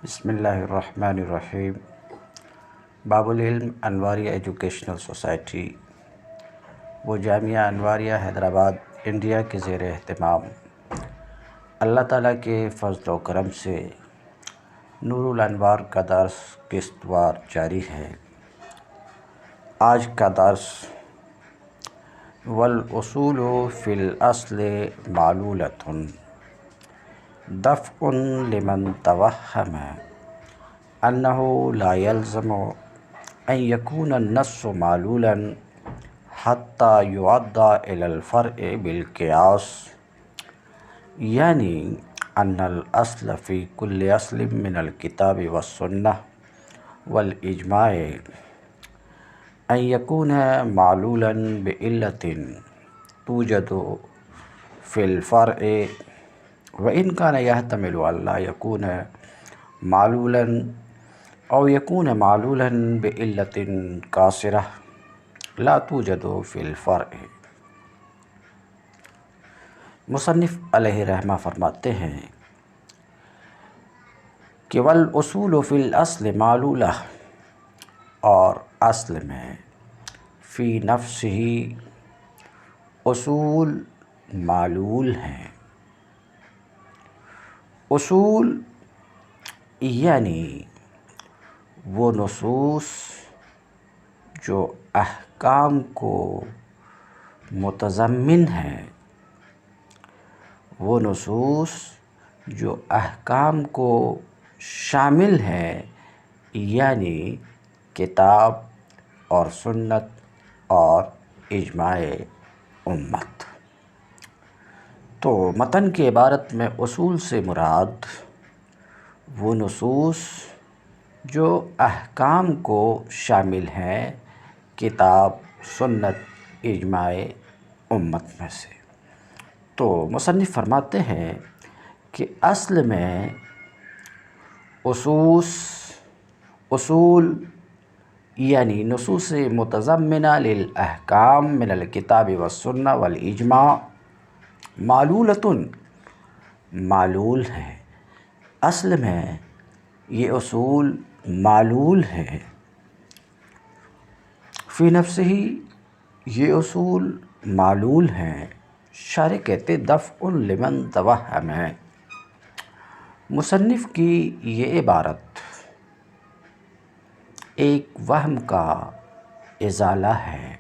بسم اللہ الرحمن الرحیم۔ باب العلم انواریہ ایجوکیشنل سوسائٹی وہ جامعہ انواریہ حیدرآباد انڈیا کے زیر اہتمام اللہ تعالیٰ کے فضل و کرم سے نور الانوار کا درس قسط وار جاری ہے۔ آج کا درس والاصول فی الاصل معلولۃ دفع لمن توہم انہ لا یلزم ان یکون النص معلولا حتی یعدى الی الفرع بالقیاس، یعنی ان الاصل فی کل اصل من الکتاب والسنہ والاجماع ان یکون معلولا بعلۃ توجد فی الفرع وإن كان يحتمل أن لا يكون معلولا أو يكون معلولا بعلة قاصرة لا توجد في الفرع۔ مصنف علیہ رحمہ فرماتے ہیں کہ والاصول فی الاصل معلولہ، اور اصل میں فی نفسہ اصول معلول ہیں۔ اصول یعنی وہ نصوص جو احکام کو متضمن ہیں، وہ نصوص جو احکام کو شامل ہیں، یعنی کتاب اور سنت اور اجماع امت۔ تو متن کی عبارت میں اصول سے مراد وہ نصوص جو احکام کو شامل ہیں، کتاب، سنت، اجماع امت میں سے۔ تو مصنف فرماتے ہیں کہ اصل میں اصول یعنی نصوص متضمنہ للاحکام من الکتاب والسنہ والاجماع معلولۃ معلول ہے۔ اصل میں یہ اصول معلول ہے۔ فی نفسہ یہ اصول معلول ہیں۔ شارح کہتے دفع لمن توہم ہے۔ مصنف کی یہ عبارت ایک وہم کا ازالہ ہے،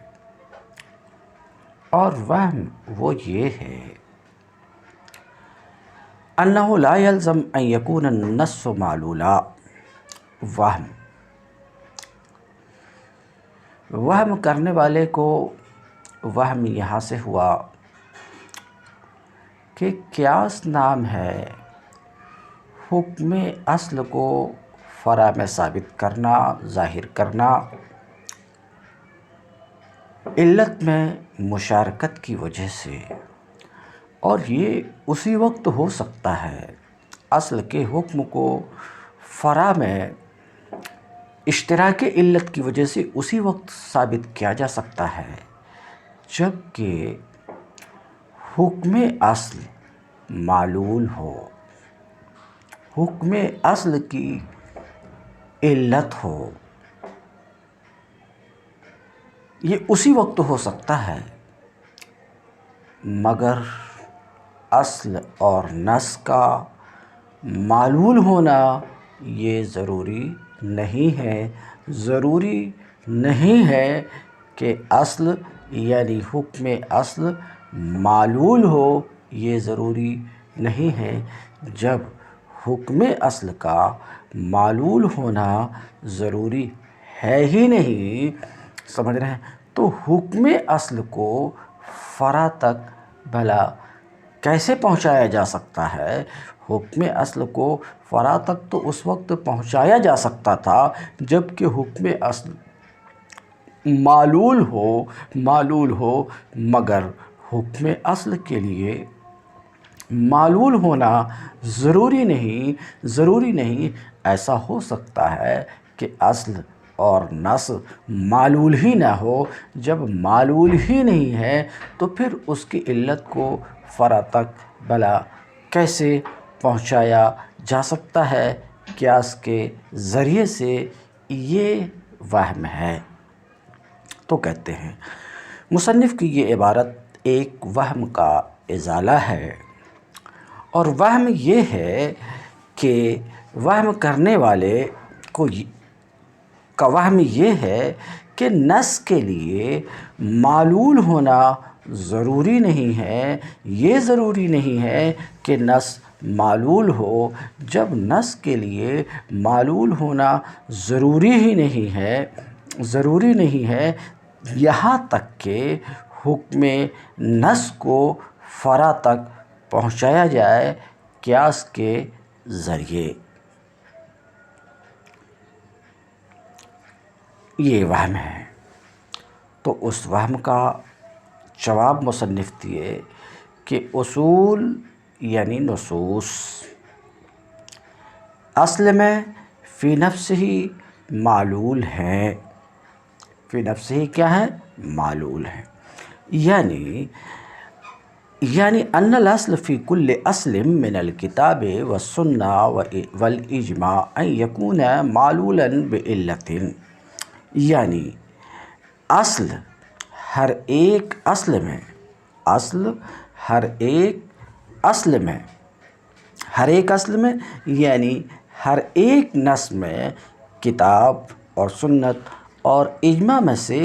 اور وہم وہ یہ ہے انہ لا یلزم ان یکون النص معلولا۔ وہم کرنے والے کو وہم یہاں سے ہوا کہ قیاس نام ہے حکم اصل کو فرع میں ثابت کرنا، ظاہر کرنا، علت میں مشارکت کی وجہ سے، اور یہ اسی وقت ہو سکتا ہے، اصل کے حکم کو فرع میں اشتراک علت کی وجہ سے اسی وقت ثابت کیا جا سکتا ہے جب کہ حکم اصل معلول ہو، حکم اصل کی علت ہو۔ یہ اسی وقت ہو سکتا ہے، مگر اصل اور نص کا معلول ہونا یہ ضروری نہیں ہے۔ ضروری نہیں ہے کہ اصل یعنی حکم اصل معلول ہو، یہ ضروری نہیں ہے۔ جب حکم اصل کا معلول ہونا ضروری ہے ہی نہیں، سمجھ رہے ہیں، تو حکم اصل کو فرع تک بھلا کیسے پہنچایا جا سکتا ہے؟ حکم اصل کو فرع تک تو اس وقت پہنچایا جا سکتا تھا جب کہ حکم اصل معلول ہو، مگر حکم اصل کے لیے معلول ہونا ضروری نہیں۔ ایسا ہو سکتا ہے کہ اصل اور نص معلول ہی نہ ہو۔ جب معلول ہی نہیں ہے تو پھر اس کی علت کو فرع تک بھلا کیسے پہنچایا جا سکتا ہے؟ قیاس کے ذریعے سے یہ وہم ہے۔ تو کہتے ہیں مصنف کی یہ عبارت ایک وہم کا ازالہ ہے، اور وہم یہ ہے کہ وہم کرنے والے کا وہم یہ ہے کہ نص کے لیے معلول ہونا ضروری نہیں ہے، یہ ضروری نہیں ہے کہ نص معلول ہو۔ جب نص کے لیے معلول ہونا ضروری نہیں ہے یہاں تک کہ حکم نص کو فرع تک پہنچایا جائے قیاس کے ذریعے، یہ وہم ہے۔ تو اس وہم کا جواب مصنف دیے کہ اصول یعنی نصوص اصل میں فی نفس ہی معلول ہیں، فی نفس ہی کیا ہے؟ معلول ہیں، یعنی ان الاصل فی کل اصل من الکتاب والسنہ والاجماع ان یکون معلولا بعلت، یعنی اصل ہر ایک اصل میں یعنی ہر ایک نص میں کتاب اور سنت اور اجماع میں سے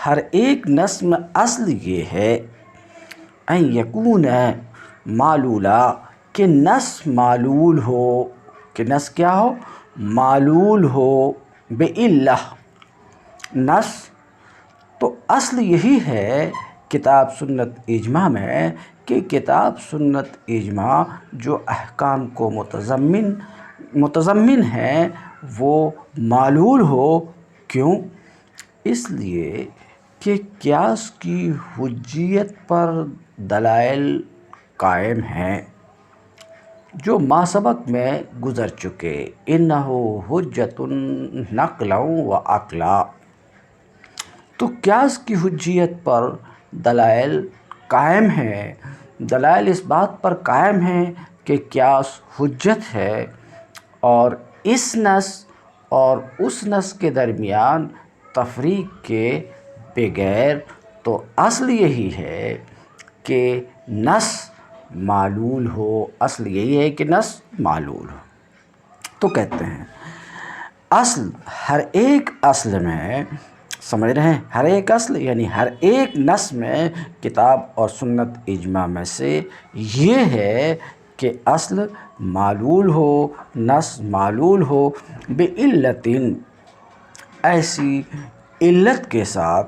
ہر ایک نص میں اصل یہ ہے ان یکون معلولا، کہ نص معلول ہو، کہ نص کیا ہو؟ معلول ہو، بعلہ، نص تو اصل یہی ہے کتاب سنت اجماع میں کہ کتاب سنت اجماع جو احکام کو متضمن ہیں وہ معلول ہو۔ کیوں؟ اس لیے کہ قیاس کی حجیت پر دلائل قائم ہیں جو ماسبق میں گزر چکے، انہ حجۃ نقلا و عقلا۔ تو قیاس کی حجیت پر دلائل قائم ہیں، دلائل اس بات پر قائم ہیں کہ قیاس حجت ہے، اور اس نص اور اس نص کے درمیان تفریق کے بغیر تو اصل یہی ہے کہ نص معلول ہو، اصل یہی ہے کہ نص معلول ہو۔ تو کہتے ہیں اصل ہر ایک اصل میں، سمجھ رہے ہیں، ہر ایک اصل یعنی ہر ایک نص میں کتاب اور سنت اجماع میں سے یہ ہے کہ اصل معلول ہو، نص معلول ہو، بعلت، ایسی علت کے ساتھ،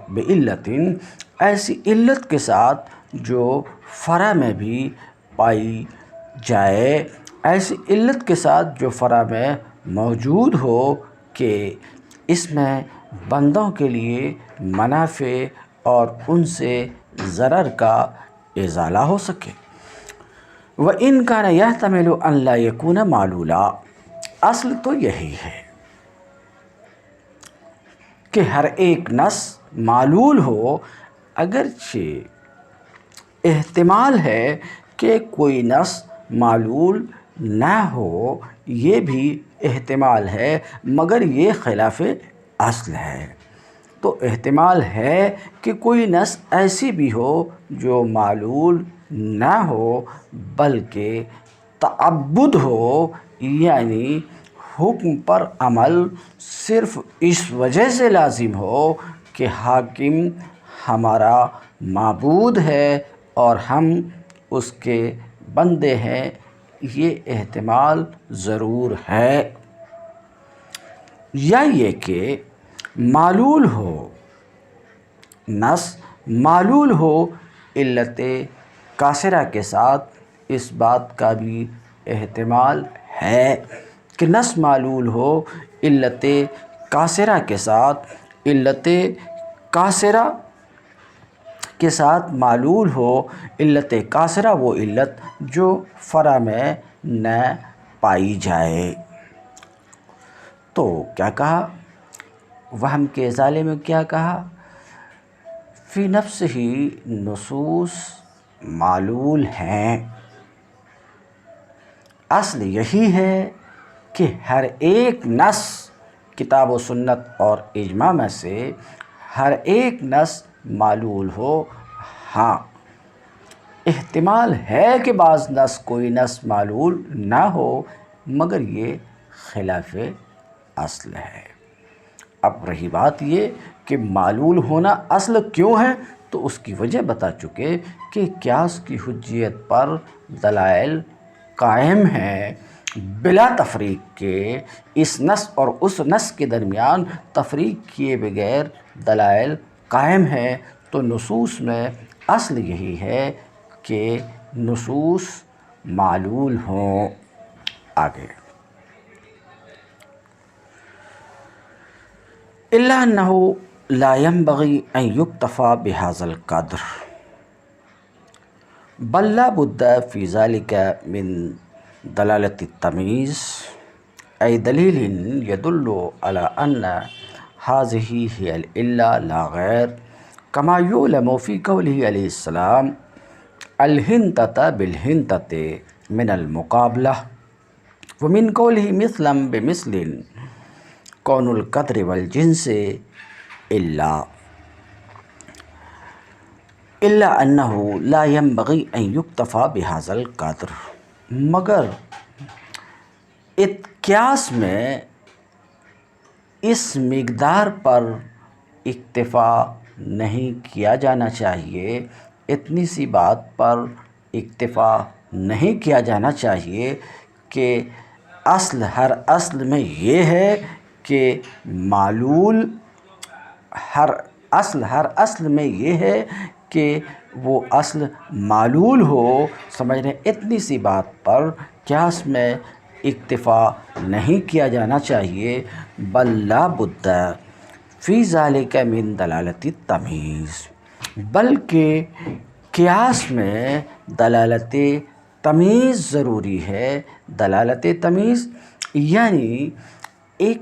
ایسی علت کے ساتھ جو فرع میں بھی پائی جائے، ایسی علت کے ساتھ جو فرع میں موجود ہو کہ اس میں بندوں کے لیے منافع اور ان سے ضرر کا ازالہ ہو سکے۔ وَإِنْ كَانَ يَحْتَمِلُ أَنْ لَا يَكُونَ مَعْلُولًا، اصل تو یہی ہے کہ ہر ایک نص معلول ہو، اگرچہ احتمال ہے کہ کوئی نص معلول نہ ہو، یہ بھی احتمال ہے، مگر یہ خلاف اصل ہے۔ تو احتمال ہے کہ کوئی نص ایسی بھی ہو جو معلول نہ ہو بلکہ تعبد ہو، یعنی حکم پر عمل صرف اس وجہ سے لازم ہو کہ حاکم ہمارا معبود ہے اور ہم اس کے بندے ہیں، یہ احتمال ضرور ہے۔ یا یہ کہ معلول ہو، نص معلول ہو علت قاصرہ کے ساتھ، اس بات کا بھی احتمال ہے کہ نص معلول ہو علت قاصرہ کے ساتھ، علت قاصرہ کے ساتھ معلول ہو، علت قاصرہ وہ علت جو فرع میں نہ پائی جائے۔ تو کیا کہا؟ وہم کے ازالے میں کیا کہا؟ فی نفس ہی نصوص معلول ہیں، اصل یہی ہے کہ ہر ایک نص کتاب و سنت اور اجماع میں سے ہر ایک نص معلول ہو؟ ہاں، احتمال ہے کہ بعض نص کوئی نص معلول نہ ہو، مگر یہ خلاف اصل ہے۔ اب رہی بات یہ کہ معلول ہونا اصل کیوں ہے، تو اس کی وجہ بتا چکے کہ قیاس کی حجیت پر دلائل قائم ہیں، بلا تفریق کے اس نص اور اس نص کے درمیان تفریق کیے بغیر دلائل قائم ہیں۔ تو نصوص میں اصل یہی ہے کہ نصوص معلول ہوں۔ آگے الا انه لا ينبغي ان يكتفى بهذا القدر بل لا بد في ذلك من دلالة التمييز أي دليل يدل على أن هذه هي العلة لا غير، كما يعلم في قوله عليه السلام الهنتة بالهنتة من المقابلة، ومن قوله مثلا بمثل كون القدر والجنس إلا أنه لا ينبغي أن يكتفى بهذا القدر، مگر قیاس میں اس مقدار پر اکتفا نہیں کیا جانا چاہیے، اتنی سی بات پر اکتفا نہیں کیا جانا چاہیے کہ ہر اصل میں یہ ہے کہ معلول ہر اصل میں یہ ہے کہ وہ اصل معلول ہو، سمجھ رہے ہیں؟ اتنی سی بات پر قیاس میں اکتفا نہیں کیا جانا چاہیے، بل لا بد فی ذالک من دلالت التمییز، بلکہ قیاس میں دلالت تمییز ضروری ہے۔ دلالت تمییز یعنی ایک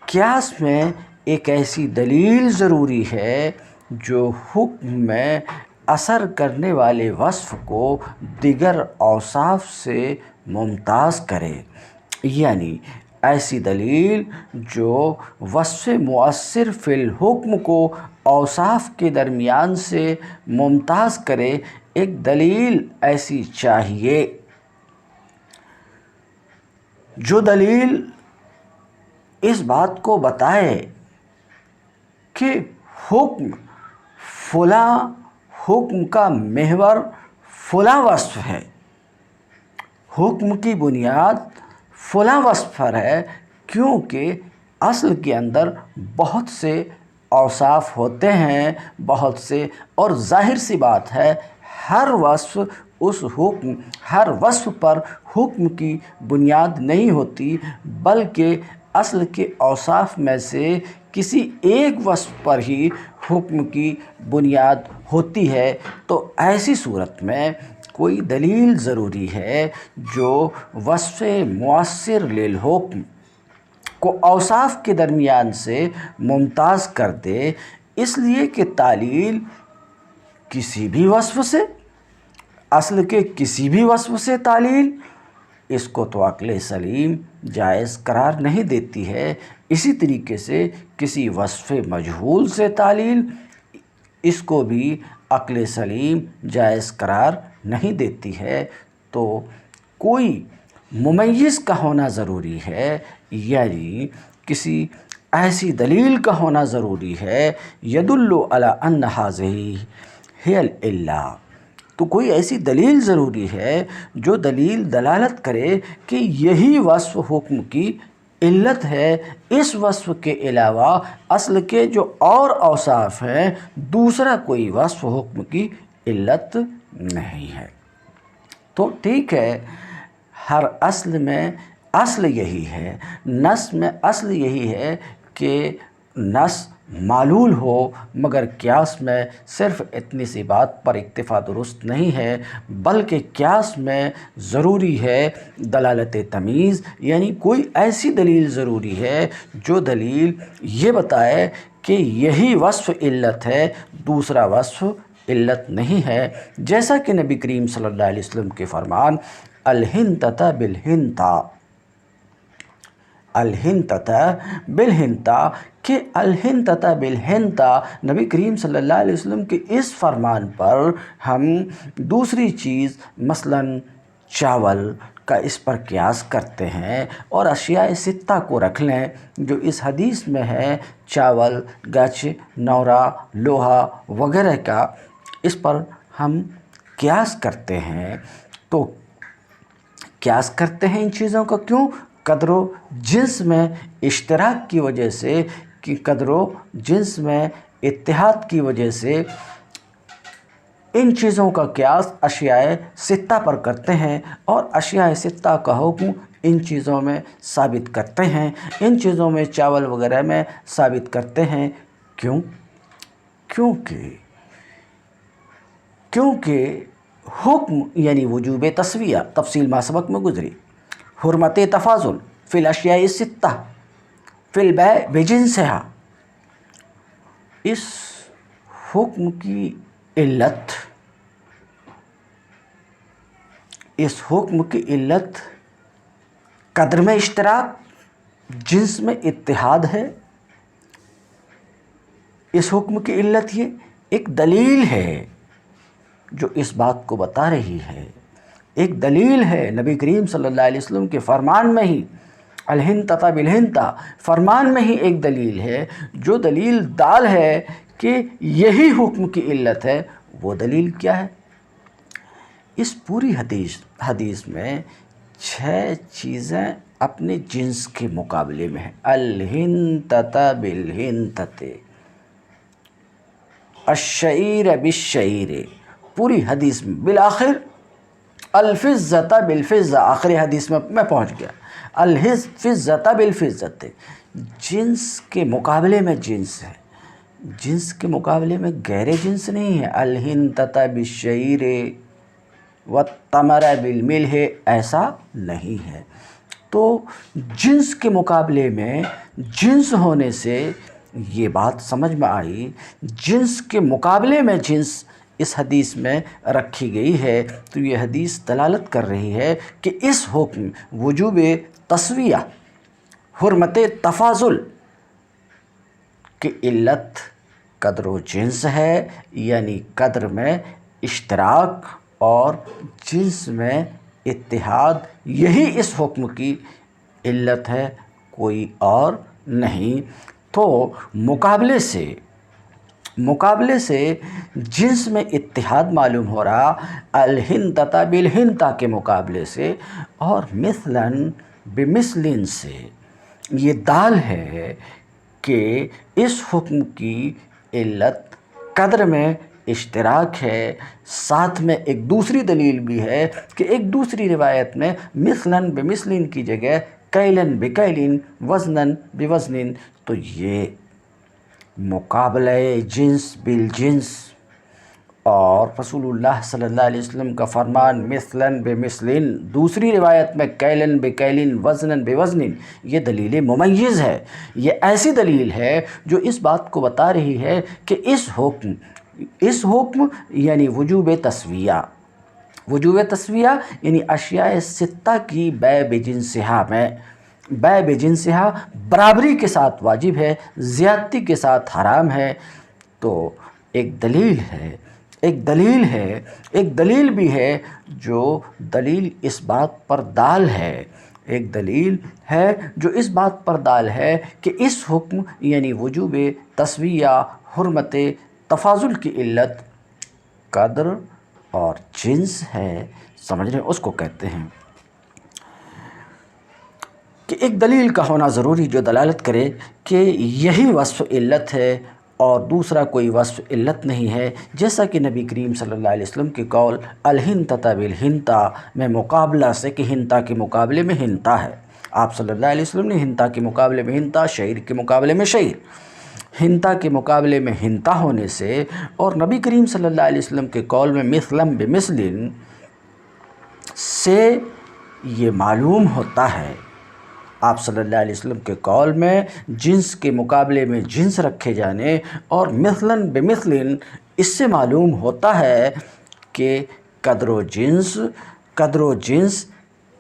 قیاس میں ایک ایسی دلیل ضروری ہے جو حکم میں اثر کرنے والے وصف کو دیگر اوصاف سے ممتاز کرے، یعنی ایسی دلیل جو وصف مؤثر فی الحکم کو اوصاف کے درمیان سے ممتاز کرے، ایک دلیل ایسی چاہیے جو دلیل اس بات کو بتائے کہ حکم کا محور فلاں وصف ہے، حکم کی بنیاد فلاں وصف پر ہے، کیونکہ اصل کے اندر بہت سے اوصاف ہوتے ہیں، بہت سے، اور ظاہر سی بات ہے ہر وصف پر حکم کی بنیاد نہیں ہوتی، بلکہ اصل کے اوصاف میں سے کسی ایک وصف پر ہی حکم کی بنیاد ہوتی ہے۔ تو ایسی صورت میں کوئی دلیل ضروری ہے جو وصف مؤثر للحکم کو اوصاف کے درمیان سے ممتاز کر دے، اس لیے کہ تعلیل کسی بھی وصف سے، اصل کے کسی بھی وصف سے تعلیل، اس کو تو عقل سلیم جائز قرار نہیں دیتی ہے۔ اسی طریقے سے کسی وصف مجہول سے تعلیل، اس کو بھی عقل سلیم جائز قرار نہیں دیتی ہے۔ تو کوئی ممیز کا ہونا ضروری ہے، یعنی کسی ایسی دلیل کا ہونا ضروری ہے یدل علی ان ھذہ ہی العلہ، تو کوئی ایسی دلیل ضروری ہے جو دلیل دلالت کرے کہ یہی وصف حکم کی علت ہے، اس وصف کے علاوہ اصل کے جو اور اوصاف ہیں دوسرا کوئی وصف حکم کی علت نہیں ہے۔ تو ٹھیک ہے، ہر اصل میں اصل یہی ہے، نص میں اصل یہی ہے کہ نص معلول ہو، مگر قیاس میں صرف اتنی سی بات پر اکتفا درست نہیں ہے، بلکہ قیاس میں ضروری ہے دلالت تمییز، یعنی کوئی ایسی دلیل ضروری ہے جو دلیل یہ بتائے کہ یہی وصف علت ہے، دوسرا وصف علت نہیں ہے، جیسا کہ نبی کریم صلی اللہ علیہ وسلم کے فرمان الہنتۃ بالہنتہ، الہنتتا بالہنتا کہ الہنتتا بالہنتا نبی کریم صلی اللہ علیہ وسلم کے اس فرمان پر ہم دوسری چیز مثلاً چاول کا اس پر قیاس کرتے ہیں اور اشیاء ستہ کو رکھ لیں جو اس حدیث میں ہے، چاول، گچ، نورا، لوہا وغیرہ کا، اس پر ہم قیاس کرتے ہیں، تو قیاس کرتے ہیں ان چیزوں کا کیوں؟ قدر و جنس میں اشتراک کی وجہ سے، کہ قدر و جنس میں اتحاد کی وجہ سے ان چیزوں کا قیاس اشیاء ستہ پر کرتے ہیں اور اشیاء ستہ کا حکم ان چیزوں میں ثابت کرتے ہیں، ان چیزوں میں چاول وغیرہ میں ثابت کرتے ہیں۔ کیوں؟ کیونکہ حکم یعنی وجوب تسویہ، تفصیل ما سبق میں گزری، حرمت تفاضل فی الاشیاء الستہ فی البیع بجنسہا، اس حکم کی علت قدر میں اشتراک، جنس میں اتحاد ہے۔ اس حکم کی علت یہ ایک دلیل ہے جو اس بات کو بتا رہی ہے، ایک دلیل ہے نبی کریم صلی اللہ علیہ وسلم کے فرمان میں ہی، الہنتتا بالہنتا فرمان میں ہی ایک دلیل ہے، جو دلیل دال ہے کہ یہی حکم کی علت ہے۔ وہ دلیل کیا ہے؟ اس پوری حدیث میں 6 چیزیں اپنے جنس کے مقابلے میں ہیں۔ الہنتتا بالہنتتے، الشعیر بالشعیر، پوری حدیث میں بالآخر الفضة بالفضة، آخری حدیث میں پہنچ گیا، الفضة بالفضة، جنس کے مقابلے میں جنس ہے، جنس کے مقابلے میں غیر جنس نہیں ہے۔ الہنتتا بالشعیر والتمر بالملح، ایسا نہیں ہے۔ تو جنس کے مقابلے میں جنس ہونے سے یہ بات سمجھ میں آئی، جنس کے مقابلے میں جنس اس حدیث میں رکھی گئی ہے، تو یہ حدیث دلالت کر رہی ہے کہ اس حکم وجوب تسویہ، حرمت تفاضل کی علت قدر و جنس ہے، یعنی قدر میں اشتراک اور جنس میں اتحاد، یہی اس حکم کی علت ہے، کوئی اور نہیں۔ تو مقابلے سے جنس میں اتحاد معلوم ہو رہا الہنتتا بالہنتا کے مقابلے سے، اور مثلاً بمثلٍ سے یہ دال ہے کہ اس حکم کی علت قدر میں اشتراک ہے۔ ساتھ میں ایک دوسری دلیل بھی ہے کہ ایک دوسری روایت میں مثلاً بمثلٍ کی جگہ کیلاً بکیلٍ وزناً بوزن، تو یہ مقابلہ جنس بالجنس، اور رسول اللہ صلی اللہ علیہ وسلم کا فرمان مثلاً بمثلٍ، دوسری روایت میں کیلاً بکیلٍ وزناً بوزن، یہ دلیل ممیز ہے، یہ ایسی دلیل ہے جو اس بات کو بتا رہی ہے کہ اس حکم یعنی وجوب تسویہ یعنی اشیاء ستہ کی بیع بجنسہا برابری کے ساتھ واجب ہے، زیادتی کے ساتھ حرام ہے۔ تو ایک دلیل بھی ہے جو دلیل اس بات پر دال ہے، ایک دلیل ہے جو اس بات پر دال ہے کہ اس حکم یعنی وجوب تسویہ، حرمت تفاضل کی علت قدر اور جنس ہے، سمجھ رہے ہیں؟ اس کو کہتے ہیں کہ ایک دلیل کا ہونا ضروری جو دلالت کرے کہ یہی وصف علت ہے اور دوسرا کوئی وصف علت نہیں ہے، جیسا کہ نبی کریم صلی اللہ علیہ وسلم کی قول الہنتتا بالہنتا میں مقابلہ سے، کہ ہنتا کے مقابلے میں ہنتا ہے، آپ صلی اللہ علیہ وسلم نے ہنتا کے مقابلے میں ہنتا، شعیر کے مقابلے میں شعیر، ہنتا کے مقابلے میں ہنتا ہونے سے، اور نبی کریم صلی اللہ علیہ وسلم کے قول میں مثلاً بمثلٍ سے یہ معلوم ہوتا ہے، آپ صلی اللہ علیہ وسلم کے قول میں جنس کے مقابلے میں جنس رکھے جانے اور مثلاً بمثلٍ، اس سے معلوم ہوتا ہے کہ قدر و جنس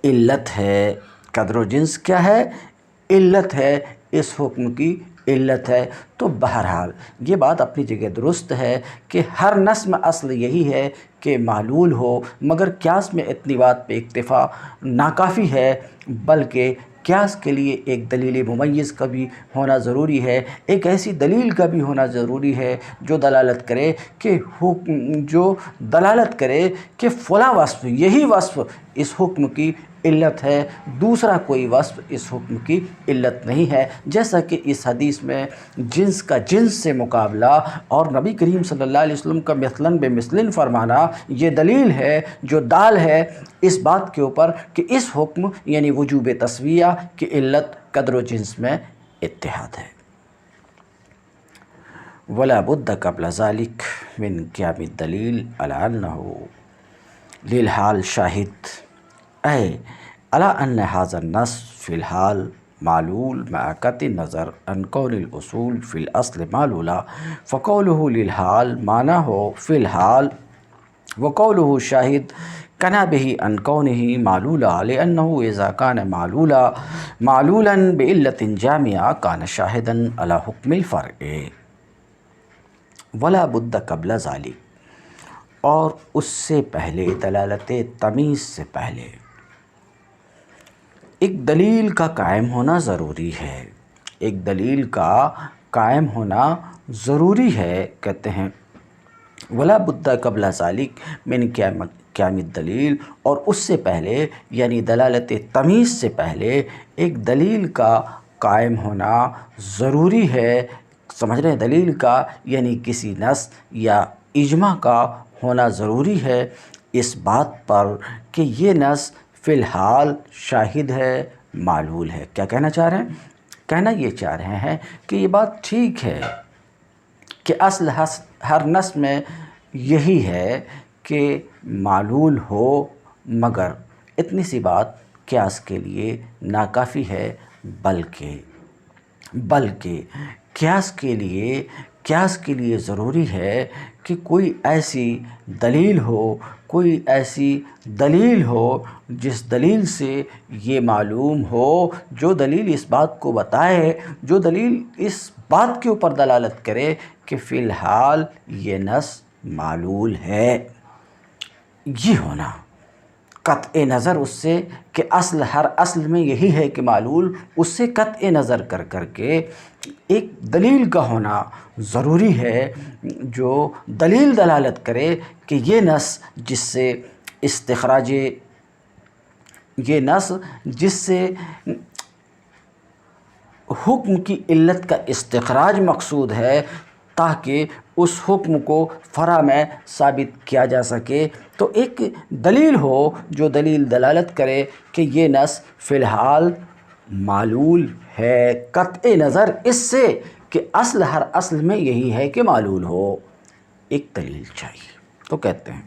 علت ہے۔ قدر و جنس کیا ہے؟ علت ہے، اس حکم کی علت ہے۔ تو بہرحال یہ بات اپنی جگہ درست ہے کہ ہر نص میں اصل یہی ہے کہ معلول ہو، مگر قیاس میں اتنی بات پہ اکتفا ناکافی ہے، بلکہ قیاس کے لیے ایک دلیل ممیز کا بھی ہونا ضروری ہے، ایک ایسی دلیل کا بھی ہونا ضروری ہے جو دلالت کرے کہ فلاں وصف، یہی وصف اس حکم کی علت ہے، دوسرا کوئی وصف اس حکم کی علت نہیں ہے۔ جیسا کہ اس حدیث میں جنس کا جنس سے مقابلہ اور نبی کریم صلی اللہ علیہ وسلم کا مثلاً بمثلٍ فرمانا، یہ دلیل ہے جو دال ہے اس بات کے اوپر کہ اس حکم یعنی وجوب تسویہ کی علت قدر و جنس میں اتحاد ہے۔ ولا بد قبل ذلك من قیام الدلیل علی انہ للحال شاہد اے علی ان ھذا النص فی الحال معلول مع قطع النظر عن کون الاصول فی الاصل معلولا، فقولہ للحال معناہ فی الحال وقولہ شاہد کنا به عن کونہ معلولا، لأنہ اذا کان معلولا بعلت جامعہ کان شاہدا علی حکم الفرع۔ ولا بد قبل ذلك، اور اس سے پہلے، دلالت تمیز سے پہلے ایک دلیل کا قائم ہونا ضروری ہے، ایک دلیل کا قائم ہونا ضروری ہے۔ کہتے ہیں ولا بد قبل ذلك من قیام الدلیل، اور اس سے پہلے یعنی دلالت تمیز سے پہلے ایک دلیل کا قائم ہونا ضروری ہے۔ سمجھ رہے ہیں؟ دلیل کا یعنی کسی نص یا اجماع کا ہونا ضروری ہے اس بات پر کہ یہ نص فی الحال شاہد ہے، معلول ہے۔ کیا کہنا چاہ رہے ہیں؟ کہنا یہ چاہ رہے ہیں کہ یہ بات ٹھیک ہے کہ اصل ہر نص میں یہی ہے کہ معلول ہو، مگر اتنی سی بات قیاس کے لیے ناکافی ہے، بلکہ قیاس کے لیے ضروری ہے کہ کوئی ایسی دلیل ہو جس دلیل سے یہ معلوم ہو، جو دلیل اس بات کو بتائے، جو دلیل اس بات کے اوپر دلالت کرے کہ فی الحال یہ نص معلول ہے۔ یہ ہونا قطع نظر اس سے کہ ہر اصل میں یہی ہے کہ معلول، اس سے قطع نظر کر کے ایک دلیل کا ہونا ضروری ہے جو دلیل دلالت کرے کہ یہ نص جس سے حکم کی علت کا استخراج مقصود ہے، تاکہ اس حکم کو فرع میں ثابت کیا جا سکے، تو ایک دلیل ہو جو دلیل دلالت کرے کہ یہ نص فی الحال معلول ہے، قطع نظر اس سے کہ ہر اصل میں یہی ہے کہ معلول ہو، ایک دلیل چاہیے۔ تو کہتے ہیں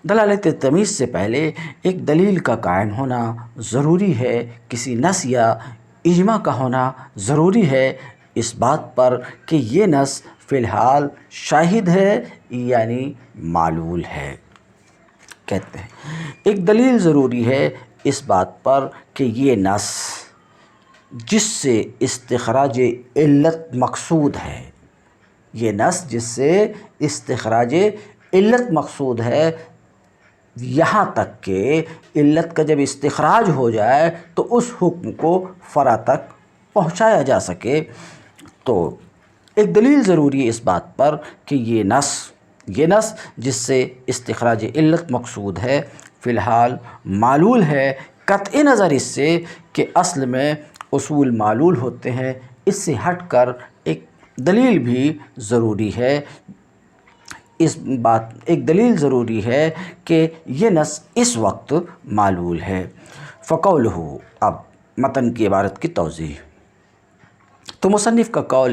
دلالت تمیز سے پہلے ایک دلیل کا قائم ہونا ضروری ہے، کسی نص یا اجماع کا ہونا ضروری ہے اس بات پر کہ یہ نص فی الحال شاہد ہے یعنی معلول ہے۔ کہتے ہیں ایک دلیل ضروری ہے اس بات پر کہ یہ نص جس سے استخراج علت مقصود ہے، یہ نص جس سے استخراج علت مقصود ہے، یہاں تک کہ علت کا جب استخراج ہو جائے تو اس حکم کو فرع تک پہنچایا جا سکے۔ تو ایک دلیل ضروری ہے اس بات پر کہ یہ نص جس سے استخراج علت مقصود ہے فی الحال معلول ہے، قطع نظر اس سے کہ اصل میں اصول معلول ہوتے ہیں، اس سے ہٹ کر ایک دلیل بھی ضروری ہے۔ ایک دلیل ضروری ہے کہ یہ نص اس وقت معلول ہے۔ فقولہ، اب متن کی عبارت کی توضیح۔ تو مصنف کا قول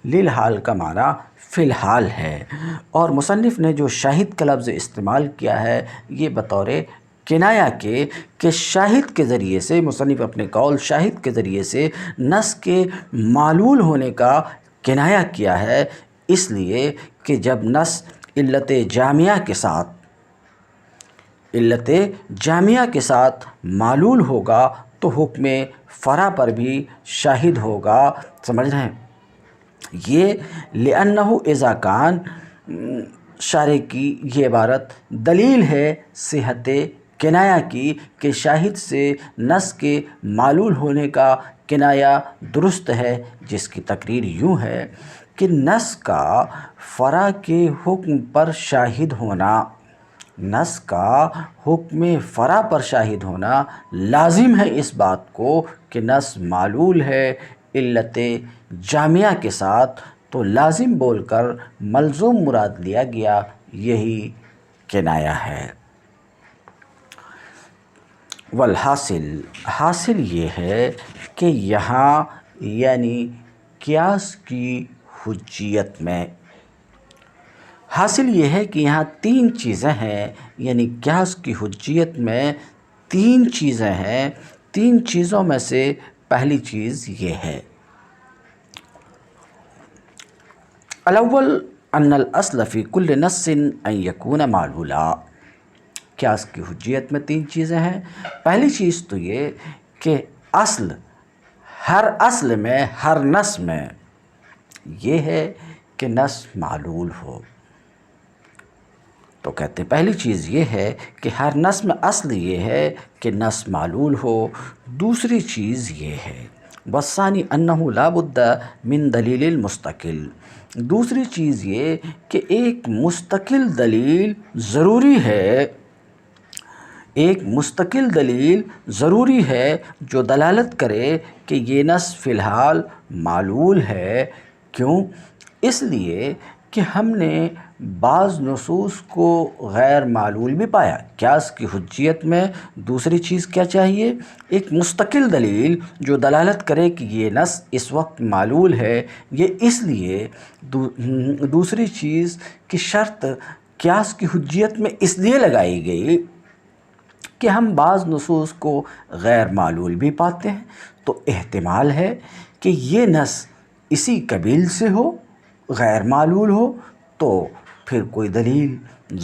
للحال کا معنی فی الحال ہے، اور مصنف نے جو شاہد کا لفظ استعمال کیا ہے یہ بطور کنایہ کے کہ شاہد کے ذریعے سے، مصنف اپنے قول شاہد کے ذریعے سے نص کے معلول ہونے کا کنایہ کیا ہے، اس لیے کہ جب نص علت جامعہ کے ساتھ معلول ہوگا تو حکم فرع پر بھی شاہد ہوگا۔ سمجھ رہے ہیں؟ یہ لِأَنَّهُ اذا کان شارح کی یہ عبارت دلیل ہے صحت کنایہ کی کہ شاہد سے نص کے معلول ہونے کا کنایہ درست ہے، جس کی تقریر یوں ہے کہ نص کا فرع کے حکم پر شاہد ہونا، نص کا حکم فرع پر شاہد ہونا لازم ہے اس بات کو کہ نص معلول ہے علت جامعہ کے ساتھ، تو لازم بول کر ملزوم مراد لیا گیا، یہی کنایہ ہے۔ والحاصل، حاصل یہ ہے کہ یہاں یعنی قیاس کی حجیت میں، حاصل یہ ہے کہ یہاں تین چیزیں ہیں، یعنی قیاس کی حجیت میں تین چیزیں ہیں۔ تین چیزوں میں سے پہلی چیز یہ ہے، الاول ان الاصل فی کل نص ان یکون معلولا۔ قیاس کی حجیت میں تین چیزیں ہیں۔ پہلی چیز تو یہ کہ اصل، ہر اصل میں، ہر نص میں یہ ہے کہ نص معلول ہو۔ تو کہتے ہیں پہلی چیز یہ ہے کہ ہر نص میں اصل یہ ہے کہ نص معلول ہو۔ دوسری چیز یہ ہے والثانی انہ لا بد من دلیل مستقل، دوسری چیز یہ کہ ایک مستقل دلیل ضروری ہے، ایک مستقل دلیل ضروری ہے جو دلالت کرے کہ یہ نص فی الحال معلول ہے۔ کیوں؟ اس لیے کہ ہم نے بعض نصوص کو غیر معلول بھی پایا۔ قیاس کی حجیت میں دوسری چیز کیا چاہیے؟ ایک مستقل دلیل جو دلالت کرے کہ یہ نص اس وقت معلول ہے۔ یہ اس لیے دوسری چیز کی شرط قیاس کی حجیت میں اس لیے لگائی گئی کہ ہم بعض نصوص کو غیر معلول بھی پاتے ہیں، تو احتمال ہے کہ یہ نص اسی قبیل سے ہو، غیر معلول ہو، تو پھر کوئی دلیل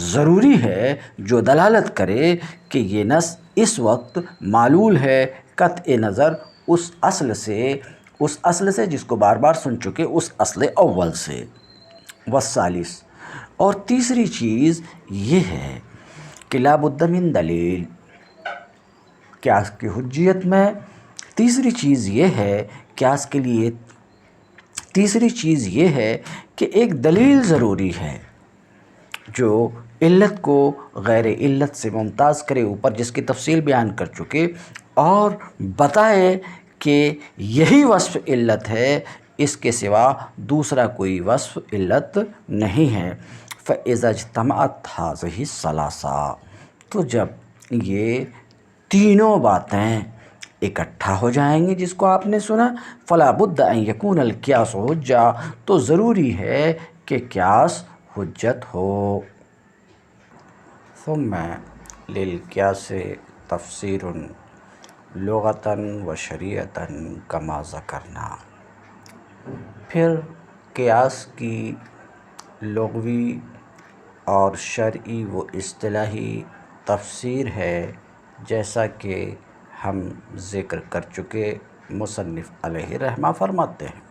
ضروری ہے جو دلالت کرے کہ یہ نص اس وقت معلول ہے، قطع نظر اس اصل سے جس کو بار بار سن چکے، اس اصل اول سے۔ والثالث، اور تیسری چیز یہ ہے کہ لا بد من دلیل، قیاس کی حجیت میں تیسری چیز یہ ہے، قیاس کے لیے تیسری چیز یہ ہے کہ ایک دلیل ضروری ہے جو علت کو غیر علت سے ممتاز کرے، اوپر جس کی تفصیل بیان کر چکے، اور بتائے کہ یہی وصف علت ہے، اس کے سوا دوسرا کوئی وصف علت نہیں ہے۔ فَإِذَا اجْتَمَعَتْ هَٰذِهِ الثَّلَاثَةُ، تو جب یہ تینوں باتیں اکٹھا ہو جائیں گی جس کو آپ نے سنا، فَلَا بُدَّ أَن يَكُونَ الْقِيَاسُ حُجَّةً، تو ضروری ہے کہ قیاس حجت ہو۔ ثم للقیاس تفسیر لغۃ و شریعۃ کما ذکرنا، پھر قیاس کی لغوی اور شرعی و اصطلاحی تفسیر ہے جیسا کہ ہم ذکر کر چکے۔ مصنف علیہ رحمہ فرماتے ہیں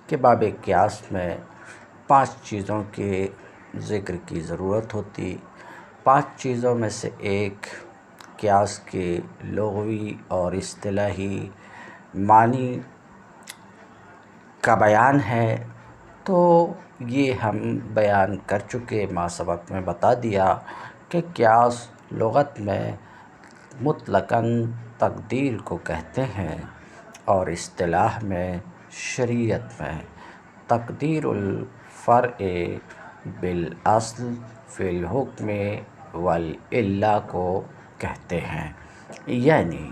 کہ باب قیاس میں 5 چیزوں کے ذکر کی ضرورت ہوتی۔ 5 چیزوں میں سے ایک قیاس کے لغوی اور اصطلاحی معنی کا بیان ہے، تو یہ ہم بیان کر چکے، ما سبق میں بتا دیا کہ قیاس لغت میں مطلقاً تقدیر کو کہتے ہیں، اور اصطلاح میں، شریعت میں، تقدیر الفرع بالاصل فی الحکم والعلہ کو کہتے ہیں۔ یعنی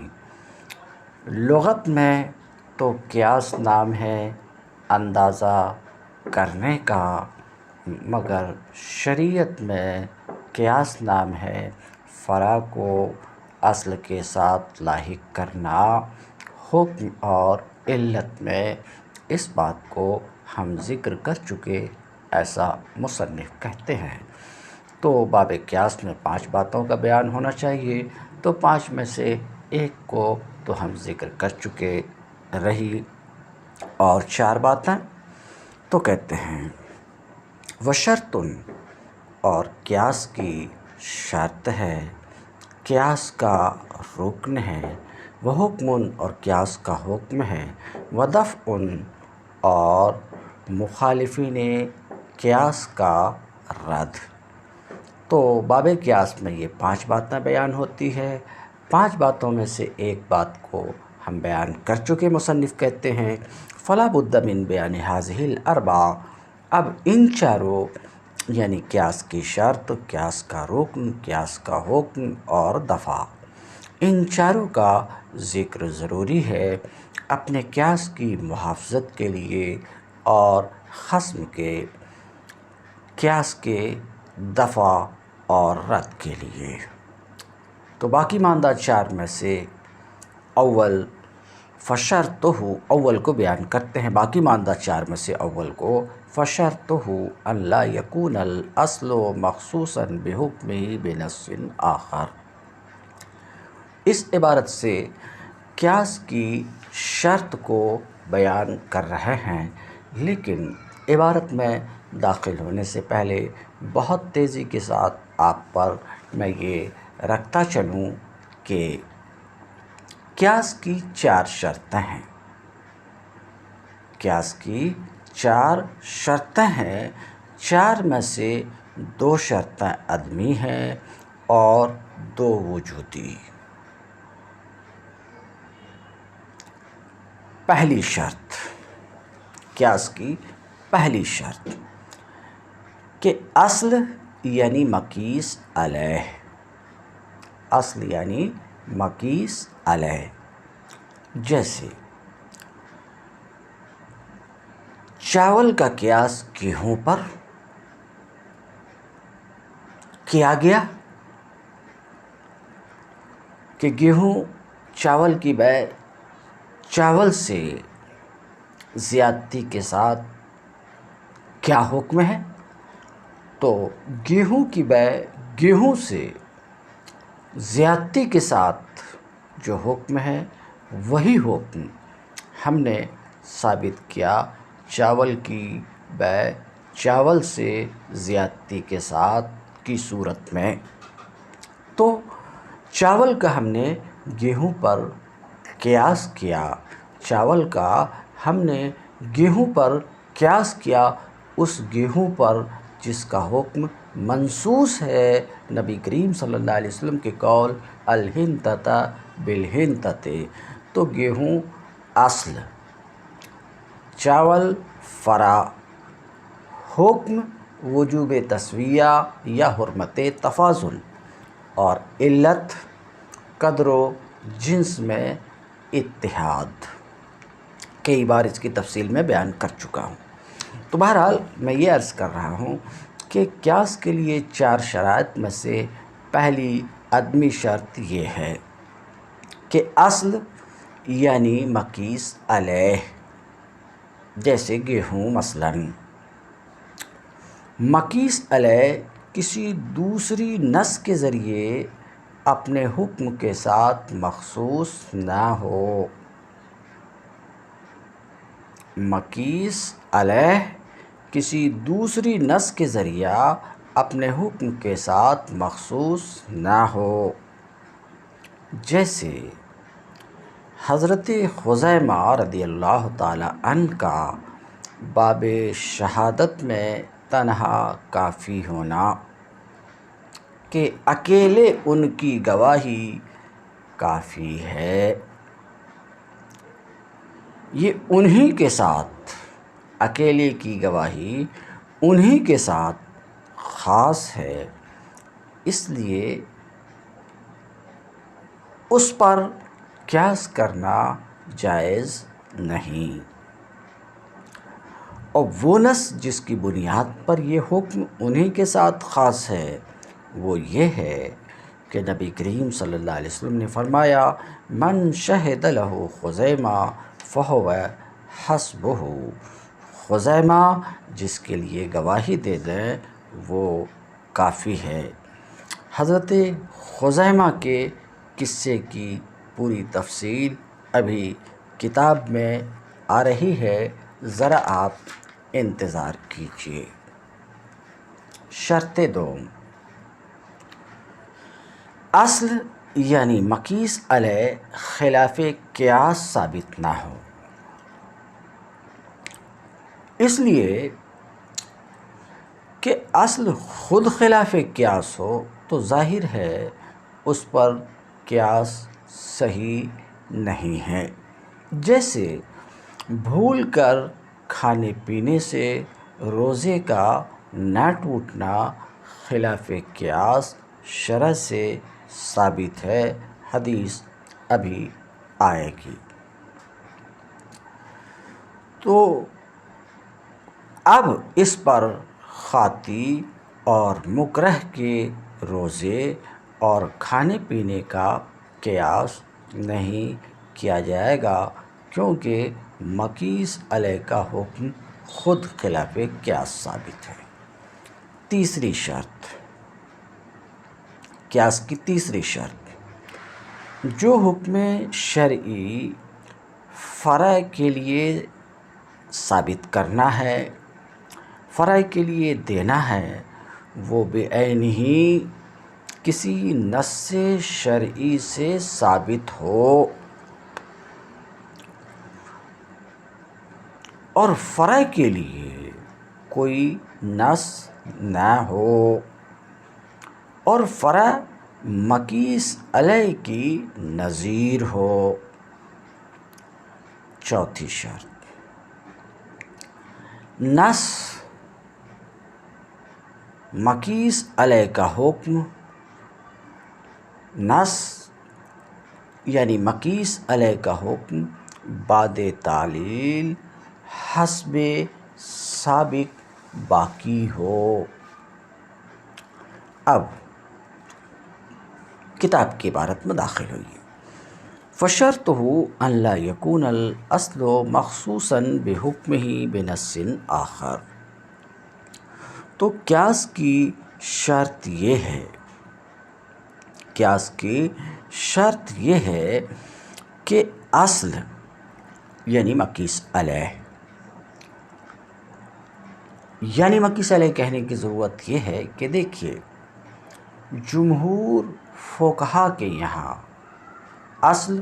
لغت میں تو قیاس نام ہے اندازہ کرنے کا، مگر شریعت میں قیاس نام ہے فرع کو اصل کے ساتھ لاحق کرنا۔ حکم اور علت میں اس بات کو ہم ذکر کر چکے، ایسا مصنف کہتے ہیں۔ تو باب قیاس میں 5 باتوں کا بیان ہونا چاہیے، تو 5 میں سے ایک کو تو ہم ذکر کر چکے رہی، اور 4 باتیں تو کہتے ہیں وشرطن، اور قیاس کی شرط ہے، قیاس کا رکن ہے، وحکم، اور قیاس کا حکم ہے، ودفع، اور مخالفین قیاس کا رد۔ تو باب قیاس میں یہ 5 باتیں بیان ہوتی ہے۔ 5 باتوں میں سے ایک بات کو ہم بیان کر چکے، مصنف کہتے ہیں فلا بد من بیان هذه الاربع، اب ان چاروں یعنی قیاس کی شرط، قیاس کا رکن، قیاس کا حکم اور دفع، ان چاروں کا ذکر ضروری ہے اپنے قیاس کی محافظت کے لیے اور خصم کے قیاس کے دفع اور رد کے لیے۔ تو باقی ماندہ 4 میں سے اول فشرطہ، اول کو بیان کرتے ہیں، باقی ماندہ 4 میں سے اول کو فشرطہ ان لا یکون الاصل مخصوصا بحکمہ بنص آخر۔ اس عبارت سے قیاس کی شرط کو بیان کر رہے ہیں، لیکن عبارت میں داخل ہونے سے پہلے بہت تیزی کے ساتھ آپ پر میں یہ رکھتا چلوں کہ قیاس کی 4 شرطیں ہیں، قیاس کی 4 شرطیں ہیں، 4 میں سے 2 شرطیں عدمی ہیں اور 2 وجودی۔ پہلی شرط، قیاس کی پہلی شرط کہ اصل یعنی مقیس علیہ، اصل یعنی مقیس علیہ، جیسے چاول کا قیاس گیہوں پر کیا گیا کہ گیہوں چاول کی بے چاول سے زیادتی کے ساتھ کیا حکم ہے، تو گیہوں کی بے گیہوں سے زیادتی کے ساتھ جو حکم ہے وہی حکم ہم نے ثابت کیا چاول کی بے چاول سے زیادتی کے ساتھ کی صورت میں۔ تو چاول کا ہم نے گیہوں پر قیاس کیا، چاول کا ہم نے گیہوں پر قیاس کیا، اس گیہوں پر جس کا حکم منصوص ہے نبی کریم صلی اللہ علیہ وسلم کے قول الحنطۃ بالحنطۃ، تو گیہوں اصل، چاول فرع، حکم وجوب تسویہ یا حرمت تفاضل، اور علت قدر و جنس میں اتحاد۔ کئی بار اس کی تفصیل میں بیان کر چکا ہوں۔ تو بہرحال میں یہ عرض کر رہا ہوں کہ قیاس کے لیے 4 شرائط میں سے پہلی عدمی شرط یہ ہے کہ اصل یعنی مقیس علیہ، جیسے گیہوں مثلاً مقیس علیہ کسی دوسری نص کے ذریعے اپنے حکم کے ساتھ مخصوص نہ ہو، مقیس علیہ کسی دوسری نص کے ذریعہ اپنے حکم کے ساتھ مخصوص نہ ہو، جیسے حضرت خزیمہ رضی اللہ تعالی عنہ کا باب شہادت میں تنہا کافی ہونا، کہ اکیلے ان کی گواہی کافی ہے، یہ انہی کے ساتھ، اکیلے کی گواہی انہی کے ساتھ خاص ہے، اس لیے اس پر قیاس کرنا جائز نہیں۔ اور وہ نص جس کی بنیاد پر یہ حکم انہی کے ساتھ خاص ہے وہ یہ ہے کہ نبی کریم صلی اللہ علیہ وسلم نے فرمایا من شہد لہ خزیمہ فہو حسبہ، خزیمہ جس کے لیے گواہی دے دیں وہ کافی ہے۔ حضرت خزیمہ کے قصے کی پوری تفصیل ابھی کتاب میں آ رہی ہے، ذرا آپ انتظار کیجیے۔ شرط دوم، اصل یعنی مقیس علیہ خلاف قیاس ثابت نہ ہو۔ اس لیے کہ اصل خود خلاف قیاس ہو تو ظاہر ہے اس پر قیاس صحیح نہیں ہے۔ جیسے بھول کر کھانے پینے سے روزے کا نہ ٹوٹنا خلاف قیاس شرع سے ثابت ہے، حدیث ابھی آئے گی۔ تو اب اس پر خاطی اور مکرہ کے روزے اور کھانے پینے کا قیاس نہیں کیا جائے گا، کیونکہ مقیس علیہ کا حکم خود خلاف قیاس ثابت ہے۔ تیسری شرط، قیاس کی تیسری شرط، جو حکم شرعی فرع کے لیے ثابت کرنا ہے، فرع کے لیے دینا ہے، وہ بعینہ کسی نص شرعی سے ثابت ہو اور فرع کے لیے کوئی نص نہ ہو اور فرع مقیس علیہ کی نظیر ہو۔ چوتھی شرط، نص مقیس علیہ کا حکم، نص یعنی مقیس علیہ کا حکم بعد تعلیل حسب سابق باقی ہو۔ اب کتاب کی عبارت میں داخل ہوئیے۔ فَشَرْطُهُ أَنْ لَا يَكُونَ الْأَصْلُ مَخْصُوصًا بِحُكْمِهِ بِنَصٍ آخر۔ تو قیاس کی شرط یہ ہے، قیاس کی شرط یہ ہے کہ اصل یعنی مقیس علیہ، یعنی مقیس علیہ کہنے کی ضرورت یہ ہے کہ دیکھیے جمہور فقہا کے یہاں اصل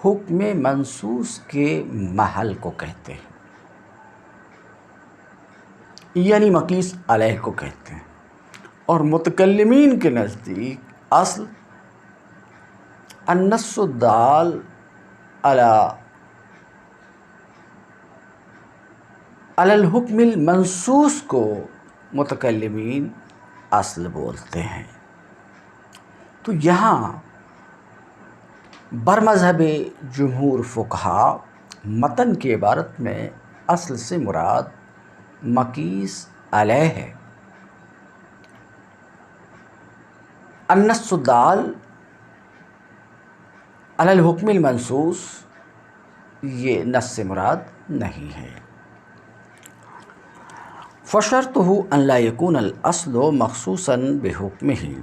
حکم منصوص کے محل کو کہتے ہیں، یعنی مقیس علیہ کو کہتے ہیں، اور متکلمین کے نزدیک اصل النص الدال علی الحکم المنصوص کو متکلمین اصل بولتے ہیں۔ تو یہاں برمذہب جمہور فقہا متن کی عبارت میں اصل سے مراد مقیس علیہ ہے۔ النص الدال علی الحکم المنصوص یہ نص سے مراد نہیں ہے۔ فَشَرْطُهُ أَنْ لَا يَكُونَ الْأَصْلُ مَخْصُوصًا بِحُكْمِهِ۔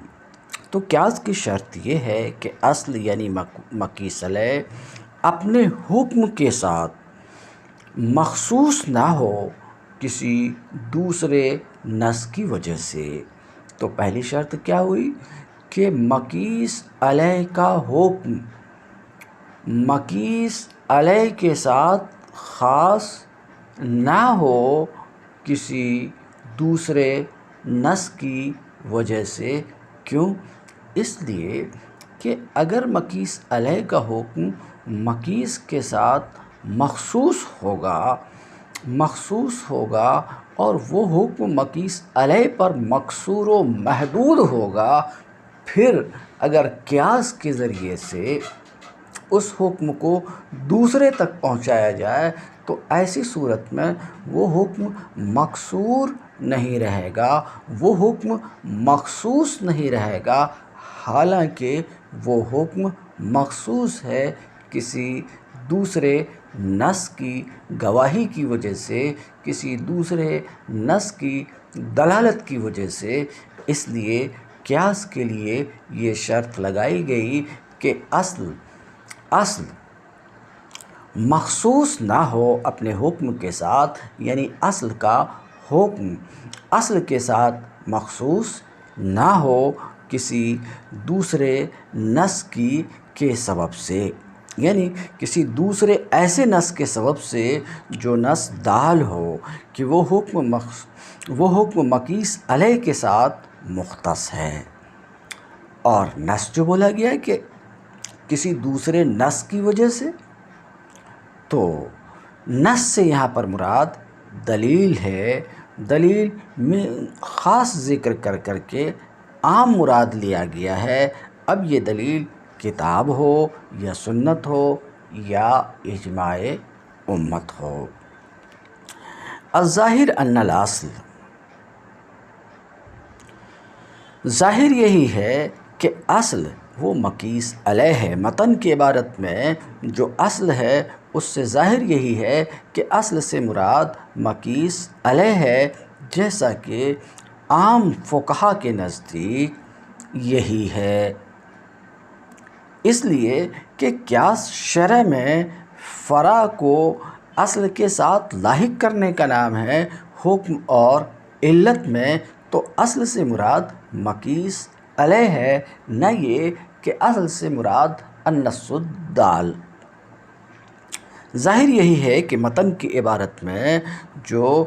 تو قیاس کی شرط یہ ہے کہ اصل یعنی مقیس علیہ اپنے حکم کے ساتھ مخصوص نہ ہو کسی دوسرے نص کی وجہ سے۔ تو پہلی شرط کیا ہوئی کہ مقیس علیہ کا حکم مقیس علیہ کے ساتھ خاص نہ ہو کسی دوسرے نص کی وجہ سے۔ کیوں؟ اس لیے کہ اگر مقیس علیہ کا حکم مقیس کے ساتھ مخصوص ہوگا اور وہ حکم مقیس علیہ پر مقصور و محدود ہوگا، پھر اگر قیاس کے ذریعے سے اس حکم کو دوسرے تک پہنچایا جائے تو ایسی صورت میں وہ حکم مقصور نہیں رہے گا، وہ حکم مخصوص نہیں رہے گا، حالانکہ وہ حکم مخصوص ہے کسی دوسرے نص کی گواہی کی وجہ سے، کسی دوسرے نص کی دلالت کی وجہ سے۔ اس لیے قیاس کے لیے یہ شرط لگائی گئی کہ اصل مخصوص نہ ہو اپنے حکم کے ساتھ، یعنی اصل کا حکم اصل کے ساتھ مخصوص نہ ہو کسی دوسرے نص کے سبب سے، یعنی کسی دوسرے ایسے نص کے سبب سے جو نص دال ہو کہ وہ حکم مقیس علیہ کے ساتھ مختص ہے۔ اور نص جو بولا گیا ہے کہ کسی دوسرے نص کی وجہ سے، تو نص سے یہاں پر مراد دلیل ہے۔ دلیل میں خاص ذکر کر کے عام مراد لیا گیا ہے۔ اب یہ دلیل کتاب ہو یا سنت ہو یا اجماع امت ہو۔ الظاہر ان الاصل، ظاہر یہی ہے کہ اصل وہ مقیس علیہ ہے۔ متن کی عبارت میں جو اصل ہے اس سے ظاہر یہی ہے کہ اصل سے مراد مقیس علیہ ہے، جیسا کہ عام فقہا کے نزدیک یہی ہے۔ اس لیے کہ قیاس شرع میں فرع کو اصل کے ساتھ لاحق کرنے کا نام ہے، حکم اور علت میں تو اصل سے مراد مقیس علیہ ہے، نہ یہ کہ اصل سے مراد النص الدال۔ ظاہر یہی ہے کہ متن کی عبارت میں جو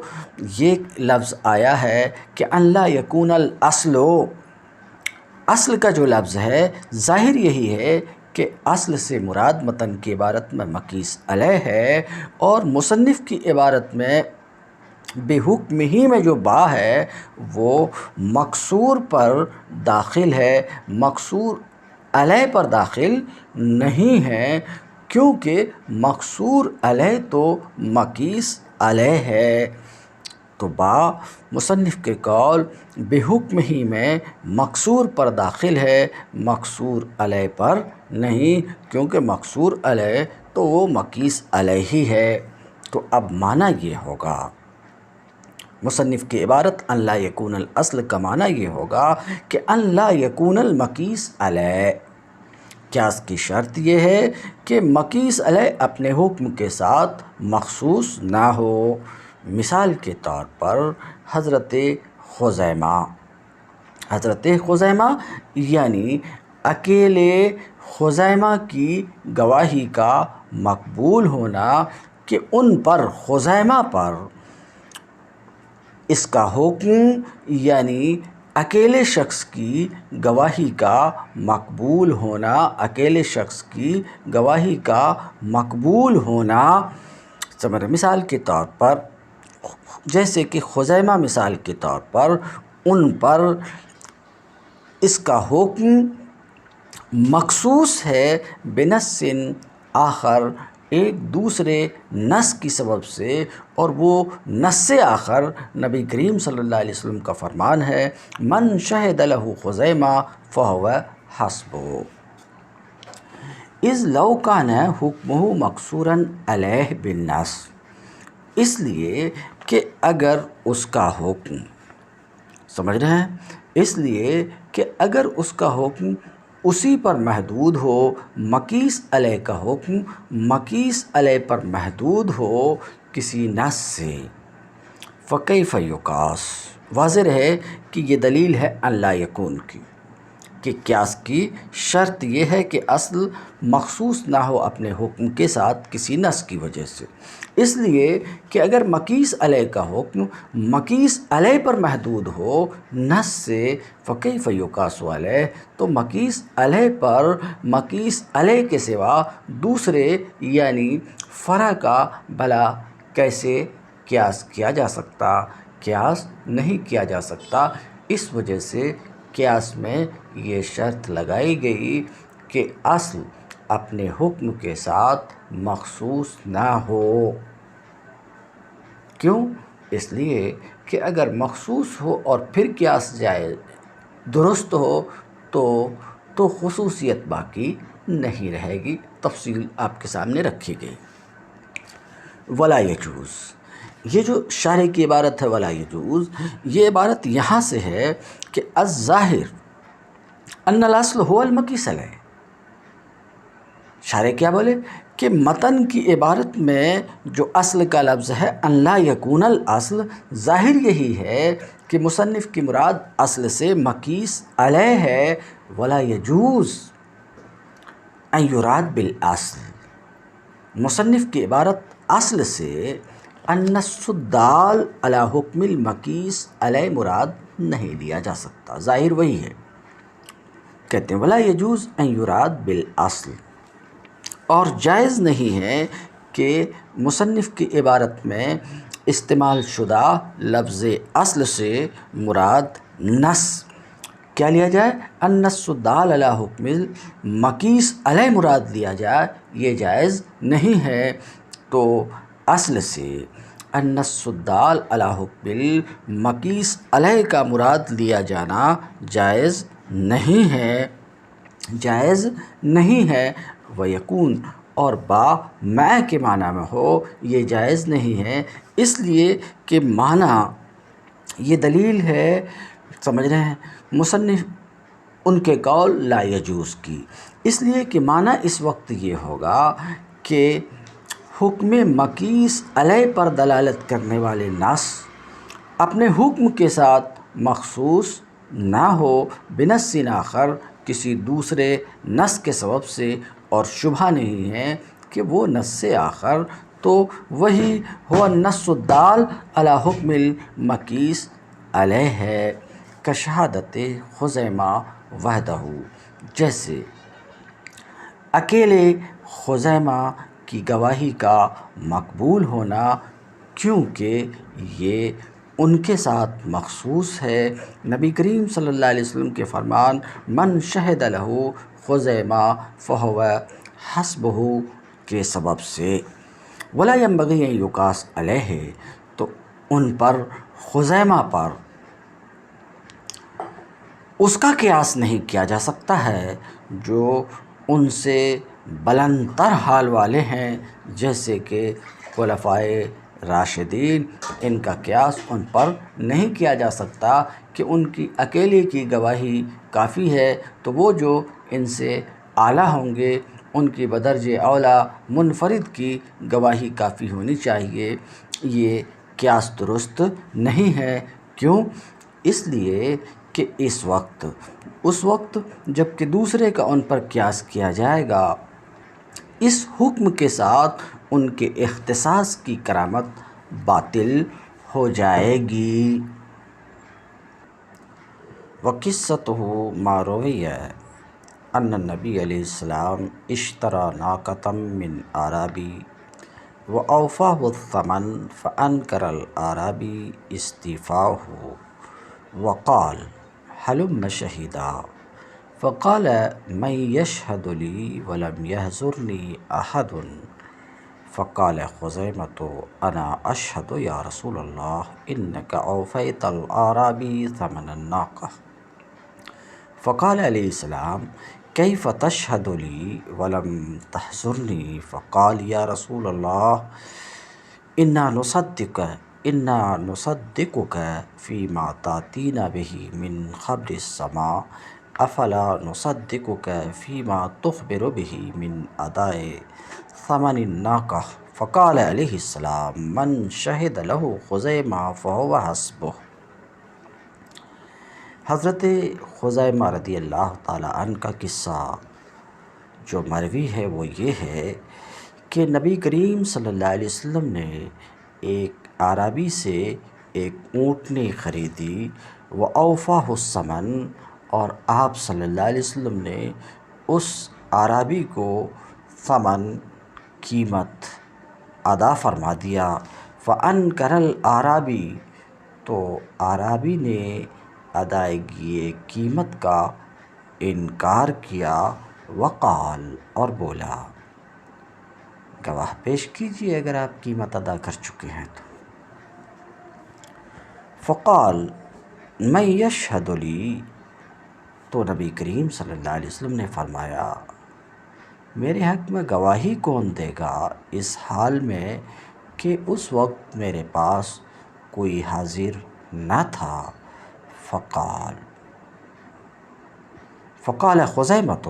یہ لفظ آیا ہے کہ ان لا یکون الاصل، اصل کا جو لفظ ہے ظاہر یہی ہے کہ اصل سے مراد متن کی عبارت میں مقیس علیہ ہے، اور مصنف کی عبارت میں بے حکم ہی میں جو با ہے وہ مقصور پر داخل ہے، مقصور علیہ پر داخل نہیں ہے، کیونکہ مقصور علیہ تو مقیس علیہ ہے۔ تو با مصنف کے قول بے حکم ہی میں مقصور پر داخل ہے، مقصور علیہ پر نہیں، کیونکہ مقصور علیہ تو وہ مقیس علیہ ہی ہے۔ تو اب معنی یہ ہوگا، مصنف کی عبارت ان لا یکون الاصل کا معنی یہ ہوگا کہ ان لا یکون المقیس علیہ، قیاس کی شرط یہ ہے کہ مقیس علیہ اپنے حکم کے ساتھ مخصوص نہ ہو۔ مثال کے طور پر حضرت خزیمہ یعنی اکیلے خزیمہ کی گواہی کا مقبول ہونا، کہ ان پر خزیمہ پر اس کا حکم یعنی اکیلے شخص کی گواہی کا مقبول ہونا، اکیلے شخص کی گواہی کا مقبول ہونا۔ مثال کے طور پر جیسے کہ خزیمہ مثال کے طور پر ان پر اس کا حکم مخصوص ہے بنص آخر، ایک دوسرے نص کی سبب سے، اور وہ نص آخر نبی کریم صلی اللہ علیہ وسلم کا فرمان ہے من شہد لہ خزیمہ فہو حسبہ، اذ لو کان حکمہ مقصورا علیہ بالنص، اس لیے کہ اگر اس کا حکم، سمجھ رہے ہیں، اس لیے کہ اگر اس کا حکم اسی پر محدود ہو، مقیس علیہ کا حکم مقیس علیہ پر محدود ہو کسی نص سے، فکیف یقاس، واضح ہے کہ یہ دلیل ہے ان لا یکون کی، کہ قیاس کی شرط یہ ہے کہ اصل مخصوص نہ ہو اپنے حکم کے ساتھ کسی نص کی وجہ سے، اس لیے کہ اگر مقیس علیہ کا حکم مقیس علیہ پر محدود ہو نص سے، فکیف یقاس علیہ، تو مقیس علیہ پر مقیس علیہ کے سوا دوسرے یعنی فرع کا بھلا کیسے قیاس کیا جا سکتا؟ قیاس نہیں کیا جا سکتا۔ اس وجہ سے قیاس میں یہ شرط لگائی گئی کہ اصل اپنے حکم کے ساتھ مخصوص نہ ہو۔ کیوں؟ اس لیے کہ اگر مخصوص ہو اور پھر قیاس جائے درست ہو تو خصوصیت باقی نہیں رہے گی۔ تفصیل آپ کے سامنے رکھی گئی۔ ولا یجوز، یہ جو شارح کی عبارت ہے ولا یجوز، یہ عبارت یہاں سے ہے کہ الظاہر ان الاصل هو المقیس علیہ، شارح کیا بولے کہ متن کی عبارت میں جو اصل کا لفظ ہے ان لا یکون الاصل، ظاہر یہی ہے کہ مصنف کی مراد اصل سے مقیس علیہ ہے، ولا یجوز ان یراد بالاصل، مصنف کی عبارت اصل سے النص الدال علی حکم المقیس علیہ مراد نہیں لیا جا سکتا، ظاہر وہی ہے۔ کہتے ہیں ولا یجوز ان یراد بالاصل، اور جائز نہیں ہے کہ مصنف کی عبارت میں استعمال شدہ لفظ اصل سے مراد نص کیا لیا جائے، النص الدال علی حکم المقیس علیہ مراد لیا جائے، یہ جائز نہیں ہے۔ تو اصل سے النص الدال علی حکم المقیس علیہ کا مراد لیا جانا جائز نہیں ہے، جائز نہیں ہے۔ ویکون، اور با میں کے معنی میں ہو، یہ جائز نہیں ہے، اس لیے کہ معنی یہ دلیل ہے، سمجھ رہے ہیں، مصنف ان کے قول لا یجوز کی، اس لیے کہ معنی اس وقت یہ ہوگا کہ حکم مقیس علیہ پر دلالت کرنے والے نص اپنے حکم کے ساتھ مخصوص نہ ہو بنص آخر، کسی دوسرے نص کے سبب سے، اور شبہ نہیں ہے کہ وہ نص آخر تو وہی ہو النص الدال علی حکم المقیس علیہ ہے، کشہادت خزیمہ وحدہ، جیسے اکیلے خزیمہ کی گواہی کا مقبول ہونا، کیونکہ یہ ان کے ساتھ مخصوص ہے۔ نبی کریم صلی اللہ علیہ وسلم کے فرمان من شہد لہ خزیمہ فہو حسبہ کے سبب سے، ولا ینبغی ان یقاس علیہ، تو ان پر خزیمہ پر اس کا قیاس نہیں کیا جا سکتا ہے جو ان سے بلند تر حال والے ہیں، جیسے کہ خلفائے راشدین، ان کا قیاس ان پر نہیں کیا جا سکتا کہ ان کی اکیلے کی گواہی کافی ہے، تو وہ جو ان سے اعلیٰ ہوں گے ان کی بدرجہ اولیٰ منفرد کی گواہی کافی ہونی چاہیے، یہ قیاس درست نہیں ہے۔ کیوں؟ اس لیے کہ اس وقت جب کہ دوسرے کا ان پر قیاس کیا جائے گا، اس حکم کے ساتھ ان کے اختصاص کی کرامت باطل ہو جائے گی۔ وقصتہ ما روی ان النبی علیہ السلام اشترى ناقة من اعرابی واوفاہ الثمن فانکر الاعرابی استیفاءہ وقال هلم شہیدا، فقال من یشہد لی ولم یحضرنی احد، فقال خزیمۃ انا اشہد یا رسول اللہ انک اوفیت الاعرابی ثمن الناقہ، فقال علیہ السلام کیف تشہد لی ولم تحضرنی، فقال یا رسول اللہ انا نصدقک فیما تأتینا بہ من خبر السماء، افلا نصدقک فیما تخبر بہ من اداء ثمن الناقہ، فقال علیہ السلام من شہد لہ خزیمہ فہو حسبہ۔ حضرت خزیمہ رضی اللہ تعالیٰ عنہ کا قصہ جو مروی ہے وہ یہ ہے کہ نبی کریم صلی اللہ علیہ وسلم نے ایک اعرابی سے ایک اونٹنی خریدی، وَأَوْفَاهُ الثَّمَنَ، اور آپ صلی اللہ علیہ وسلم نے اس اعرابی کو ثمن، قیمت ادا فرما دیا۔ فَأَنْكَرَ الْأَعْرَابِيُّ، تو اعرابی نے ادائیگی قیمت کا انکار کیا، وقال، اور بولا، گواہ پیش کیجئے اگر آپ قیمت ادا کر چکے ہیں تو۔ فقال من یشہد لی، تو نبی کریم صلی اللہ علیہ وسلم نے فرمایا میرے حق میں گواہی کون دے گا اس حال میں کہ اس وقت میرے پاس کوئی حاضر نہ تھا۔ فقال خزیمۃ،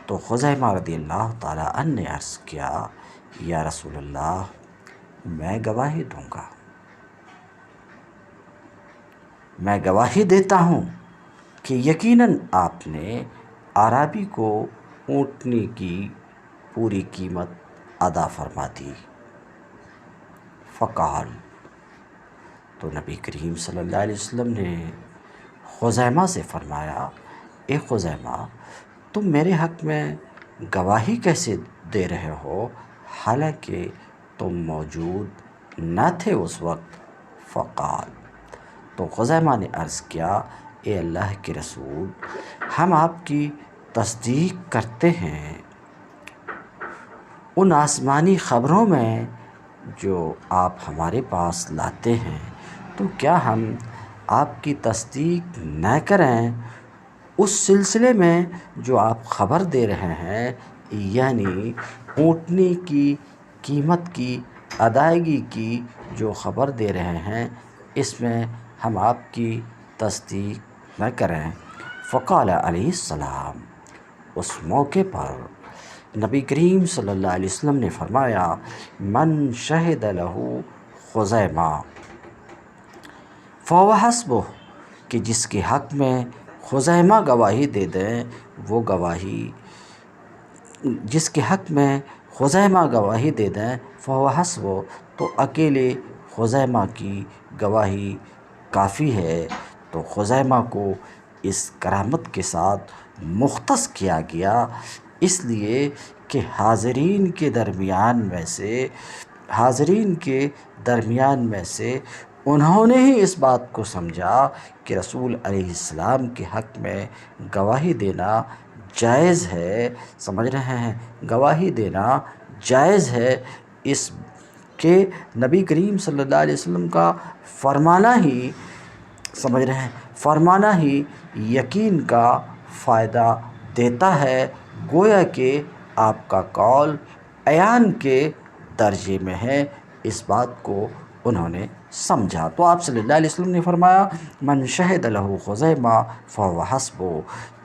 تو خزیمہ رضی اللہ تعالیٰ عنہ نے عرض کیا یا رسول اللہ میں گواہی دوں گا، میں گواہی دیتا ہوں کہ یقیناً آپ نے اعرابی کو اونٹنی کی پوری قیمت ادا فرما دی۔ فقال، تو نبی کریم صلی اللہ علیہ وسلم نے خزیمہ سے فرمایا اے خزیمہ تم میرے حق میں گواہی کیسے دے رہے ہو حالانکہ تم موجود نہ تھے اس وقت؟ فقال، تو خزیمہ نے عرض کیا اے اللہ کے رسول ہم آپ کی تصدیق کرتے ہیں ان آسمانی خبروں میں جو آپ ہمارے پاس لاتے ہیں، تو کیا ہم آپ کی تصدیق نہ کریں اس سلسلے میں جو آپ خبر دے رہے ہیں، یعنی اونٹنی کی قیمت کی ادائیگی کی جو خبر دے رہے ہیں اس میں ہم آپ کی تصدیق نہ کریں؟ فقال علیہ السلام، اس موقع پر نبی کریم صلی اللہ علیہ وسلم نے فرمایا من شہد لہ خزیمہ فہو حسبہ، کہ جس کے حق میں خزیمہ گواہی دے دیں وہ گواہی، جس کے حق میں خزیمہ گواہی دے دیں فہو حسبہ، تو اکیلے خزیمہ کی گواہی کافی ہے۔ تو خزیمہ کو اس کرامت کے ساتھ مختص کیا گیا اس لیے کہ حاضرین کے درمیان میں سے انہوں نے ہی اس بات کو سمجھا کہ رسول علیہ السلام کے حق میں گواہی دینا جائز ہے، سمجھ رہے ہیں، گواہی دینا جائز ہے، اس کے نبی کریم صلی اللہ علیہ وسلم کا فرمانا ہی، سمجھ رہے ہیں، فرمانا ہی یقین کا فائدہ دیتا ہے، گویا کہ آپ کا قول عیان کے درجے میں ہے، اس بات کو انہوں نے سمجھا۔ تو آپ صلی اللہ علیہ وسلم نے فرمایا من شہد لہ خزیمہ فہو حسبہ،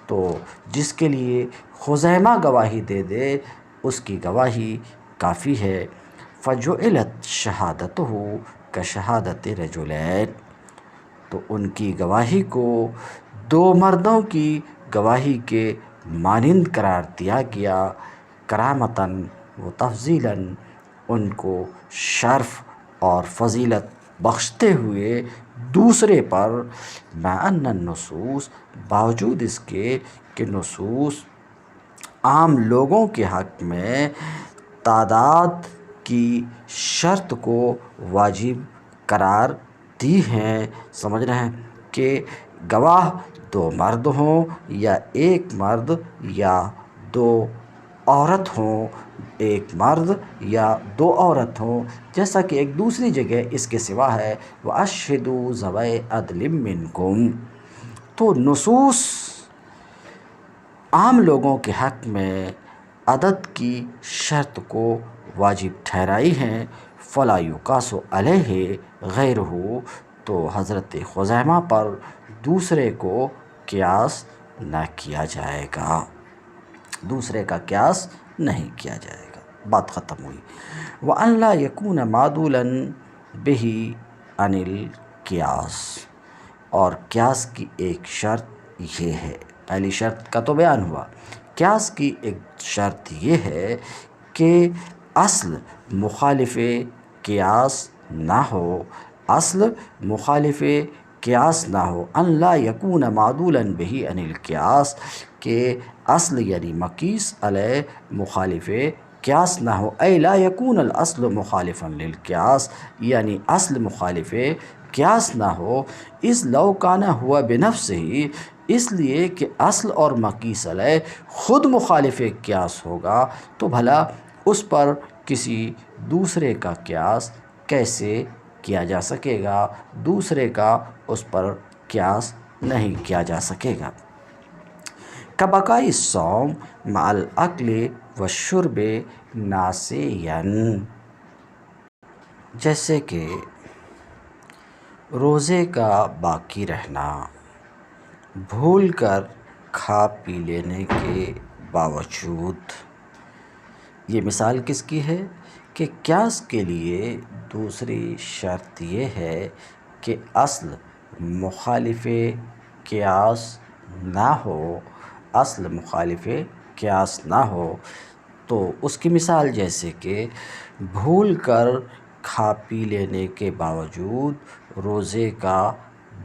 تو جس کے لیے خزیمہ گواہی دے دے اس کی گواہی کافی ہے۔ فجعلت شہادتہ کشہادت رجلین، تو ان کی گواہی کو دو مردوں کی گواہی کے مانند قرار دیا گیا، کرامتاً و تفضیلاً، ان کو شرف اور فضیلت بخشتے ہوئے دوسرے پر، مع ان النصوص، باوجود اس کے کہ نصوص عام لوگوں کے حق میں تعداد کی شرط کو واجب قرار دی ہیں، سمجھ رہے ہیں، کہ گواہ دو مرد ہوں یا ایک مرد یا دو عورت ہوں، ایک مرد یا دو عورت ہوں، جیسا کہ ایک دوسری جگہ اس کے سوا ہے وَأَشْهِدُوا ذَوَيْ عَدْلٍ مِّنْكُمْ۔ تو نصوص عام لوگوں کے حق میں عدد کی شرط کو واجب ٹھہرائی ہیں، فَلَا يُقَاسُ عَلَيْهِ غَيْرُهُ، تو حضرت خزیمہ پر دوسرے کو قیاس نہ کیا جائے گا، دوسرے کا قیاس نہیں کیا جائے گا، بات ختم ہوئی۔ وَأَنْ لَا يَكُونَ مَعْدُولًا بِهِ عَنِ الْقِيَاسِ، اور قیاس کی ایک شرط یہ ہے، پہلی شرط کا تو بیان ہوا، قیاس کی ایک شرط یہ ہے کہ اصل مخالف قیاس نہ ہو، اصل مخالف قیاس نہ ہو، ان لا یکون معدولا بہ عن القیاس، کہ اصل یعنی مقیس علیہ مخالف قیاس نہ ہو، اے لا یکون الاصل مخالفا للقیاس، یعنی اصل مخالف قیاس نہ ہو، اس لو کانا ہوا بنفسہ، اس لیے کہ اصل اور مقیس علیہ خود مخالف قیاس ہوگا تو بھلا اس پر کسی دوسرے کا قیاس کیسے کیا جا سکے گا، دوسرے کا اس پر قیاس نہیں کیا جا سکے گا۔ کبقاء الصوم مع الاکل والشرب ناسیا، جیسے کہ روزے کا باقی رہنا، بھول کر کھا پی لینے کے باوجود۔ یہ مثال کس کی ہے کہ قیاس کے لیے دوسری شرط یہ ہے کہ اصل مخالف قیاس نہ ہو، اصل مخالف قیاس نہ ہو۔ تو اس کی مثال جیسے کہ بھول کر کھا پی لینے کے باوجود روزے کا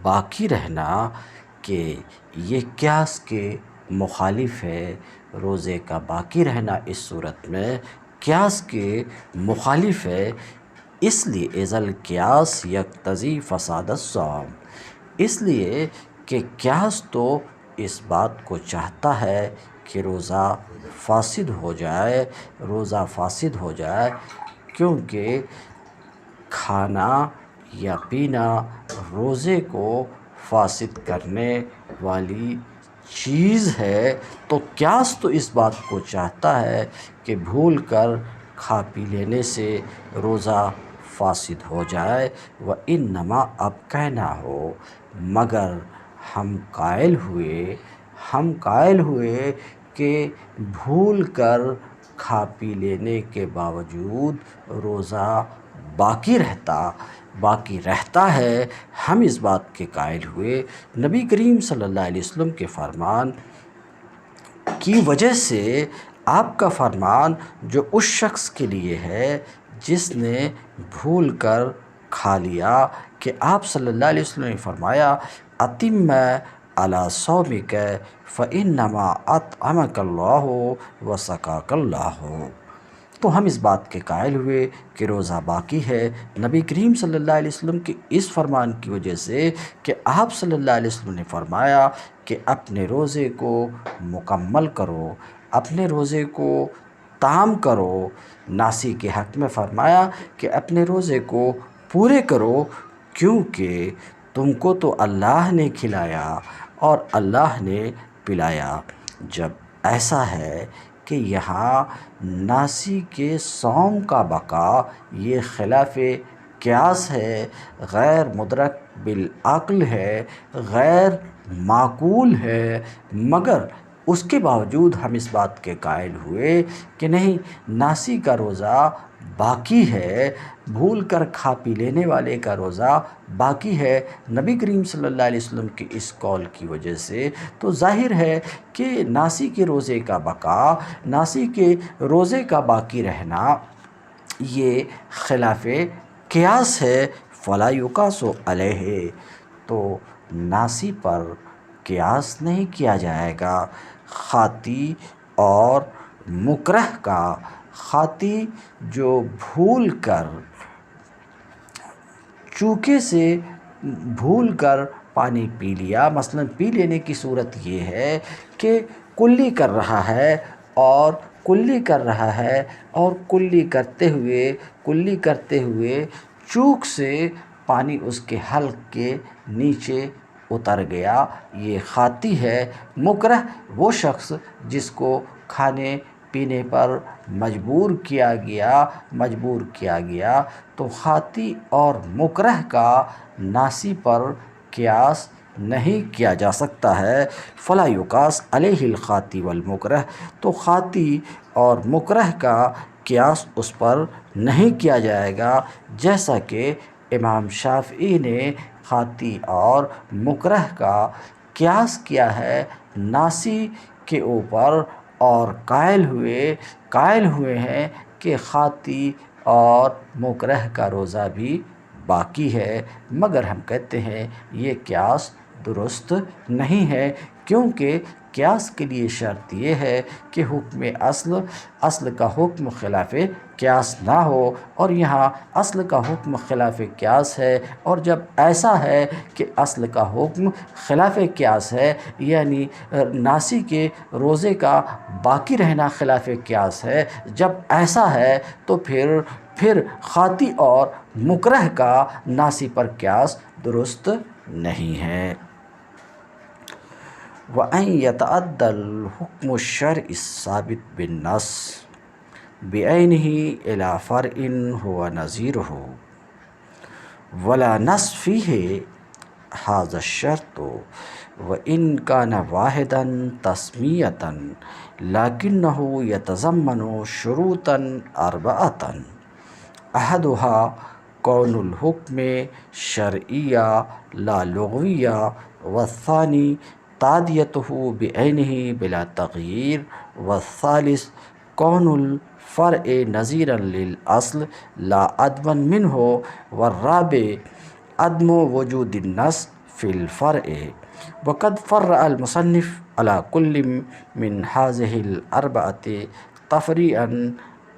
باقی رہنا، کہ یہ قیاس کے مخالف ہے۔ روزے کا باقی رہنا اس صورت میں قیاس کے مخالف ہے، اس لیے اذ القیاس یقتضی فساد الصوم، اس لیے کہ قیاس تو اس بات کو چاہتا ہے کہ روزہ فاسد ہو جائے، روزہ فاسد ہو جائے، کیونکہ کھانا یا پینا روزے کو فاسد کرنے والی چیز ہے۔ تو قیاس تو اس بات کو چاہتا ہے کہ بھول کر کھا پی لینے سے روزہ فاسد ہو جائے۔ وَإِنَّمَا أَبْقَيْنَاهُ، مگر ہم قائل ہوئے کہ بھول کر کھا پی لینے کے باوجود روزہ باقی رہتا ہے، ہم اس بات کے قائل ہوئے نبی کریم صلی اللہ علیہ وسلم کے فرمان کی وجہ سے۔ آپ کا فرمان جو اس شخص کے لیے ہے جس نے بھول کر کھا لیا، کہ آپ صلی اللہ علیہ وسلم نے فرمایا أَتِمَّ عَلَىٰ صَوْمِكَ فَإِنَّمَا أَطْعَمَكَ اللَّهُ وَسَقَاكَ اللَّهُ۔ تو ہم اس بات کے قائل ہوئے کہ روزہ باقی ہے نبی کریم صلی اللہ علیہ وسلم کے اس فرمان کی وجہ سے، کہ آپ صلی اللہ علیہ وسلم نے فرمایا کہ اپنے روزے کو مکمل کرو، اپنے روزے کو تام کرو۔ ناسی کے حق میں فرمایا کہ اپنے روزے کو پورے کرو، کیونکہ تم کو تو اللہ نے کھلایا اور اللہ نے پلایا۔ جب ایسا ہے کہ یہاں ناسی کے صوم کا بقا یہ خلاف قیاس ہے، غیر مدرک بالعقل ہے، غیر معقول ہے، مگر اس کے باوجود ہم اس بات کے قائل ہوئے کہ نہیں، ناسی کا روزہ باقی ہے، بھول کر کھا پی لینے والے کا روزہ باقی ہے نبی کریم صلی اللہ علیہ وسلم کے اس قول کی وجہ سے۔ تو ظاہر ہے کہ ناسی کے روزے کا بقا، ناسی کے روزے کا باقی رہنا یہ خلاف قیاس ہے، فَلَا يُقَاسُ عَلَيْهِ، تو ناسی پر قیاس نہیں کیا جائے گا۔ خاطی اور مکرہ کا، خاطی جو بھول کر، چوکے سے بھول کر پانی پی لیا، مثلا پی لینے کی صورت یہ ہے کہ کلی کر رہا ہے اور کلی کرتے ہوئے چوک سے پانی اس کے حلق کے نیچے اتر گیا، یہ خاطی ہے۔ مکرہ وہ شخص جس کو کھانے پینے پر مجبور کیا گیا، تو خاطی اور مکرہ کا ناسی پر قیاس نہیں کیا جا سکتا ہے۔ فَلَا يُقَاسُ عَلَيْهِ الْخَاطِئُ وَالْمُكْرَهُ، تو خاطی اور مکرہ کا قیاس اس پر نہیں کیا جائے گا، جیسا کہ امام شافعی نے خاطی اور مکرہ کا قیاس کیا ہے ناسی کے اوپر، اور قائل ہوئے ہیں کہ خاطی اور مکرہ کا روزہ بھی باقی ہے، مگر ہم کہتے ہیں یہ قیاس درست نہیں ہے، کیونکہ قیاس کے لیے شرط یہ ہے کہ حکم اصل کا حکم خلاف قیاس نہ ہو، اور یہاں اصل کا حکم خلاف قیاس ہے، اور جب ایسا ہے کہ اصل کا حکم خلاف قیاس ہے، یعنی ناسی کے روزے کا باقی رہنا خلاف قیاس ہے، جب ایسا ہے تو پھر خاطی اور مکرہ کا ناسی پر قیاس درست نہیں ہے۔ وَأَنْ يَتَعَدَّى الْحُكْمُ الشَّرْعِيُّ الثَّابِتُ بِالنَّصِّ بِعَيْنِهِ إِلَىٰ فَرْعٍ هُوَ نَظِيرُهُ وَلَا نَصَّ فِيهِ هَٰذَا الشَّرْطُ وإن كان واحدا تسمية لكنه يتضمن شروطا أربعة أحدها كون الحكم شرعيا لا لغويا، والثاني تعديته بعينه بلا تغيير، والثالث كون الفرع نظيرا للأصل لا عدوا منه، والرابع عدم وجود النص في الفرع. وقد فرع المصنف على كل من هذه الأربعة تفريعا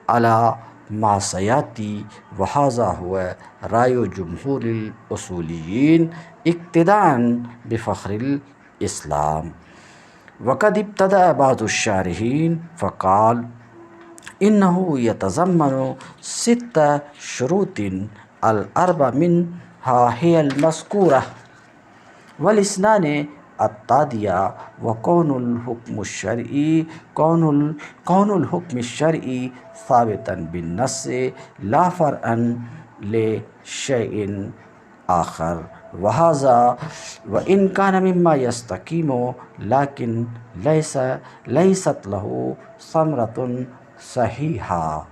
على ما سيأتي، وهذا هو رأي جمهور الأصوليين اقتداء بفخر الإسلام. وقد ابتدأ بعض الشارحين فقال إنه يتضمن 6 شروط، الأربع منها هي المذكورة، والاثنان التادية، وكون الحكم الشرعي كون الحكم الشرعي ثابتا بالنص لا فرعا لشيء آخر، وهذا وإن كان مما يستقيم لكن ليست له ثمرة صحيحة.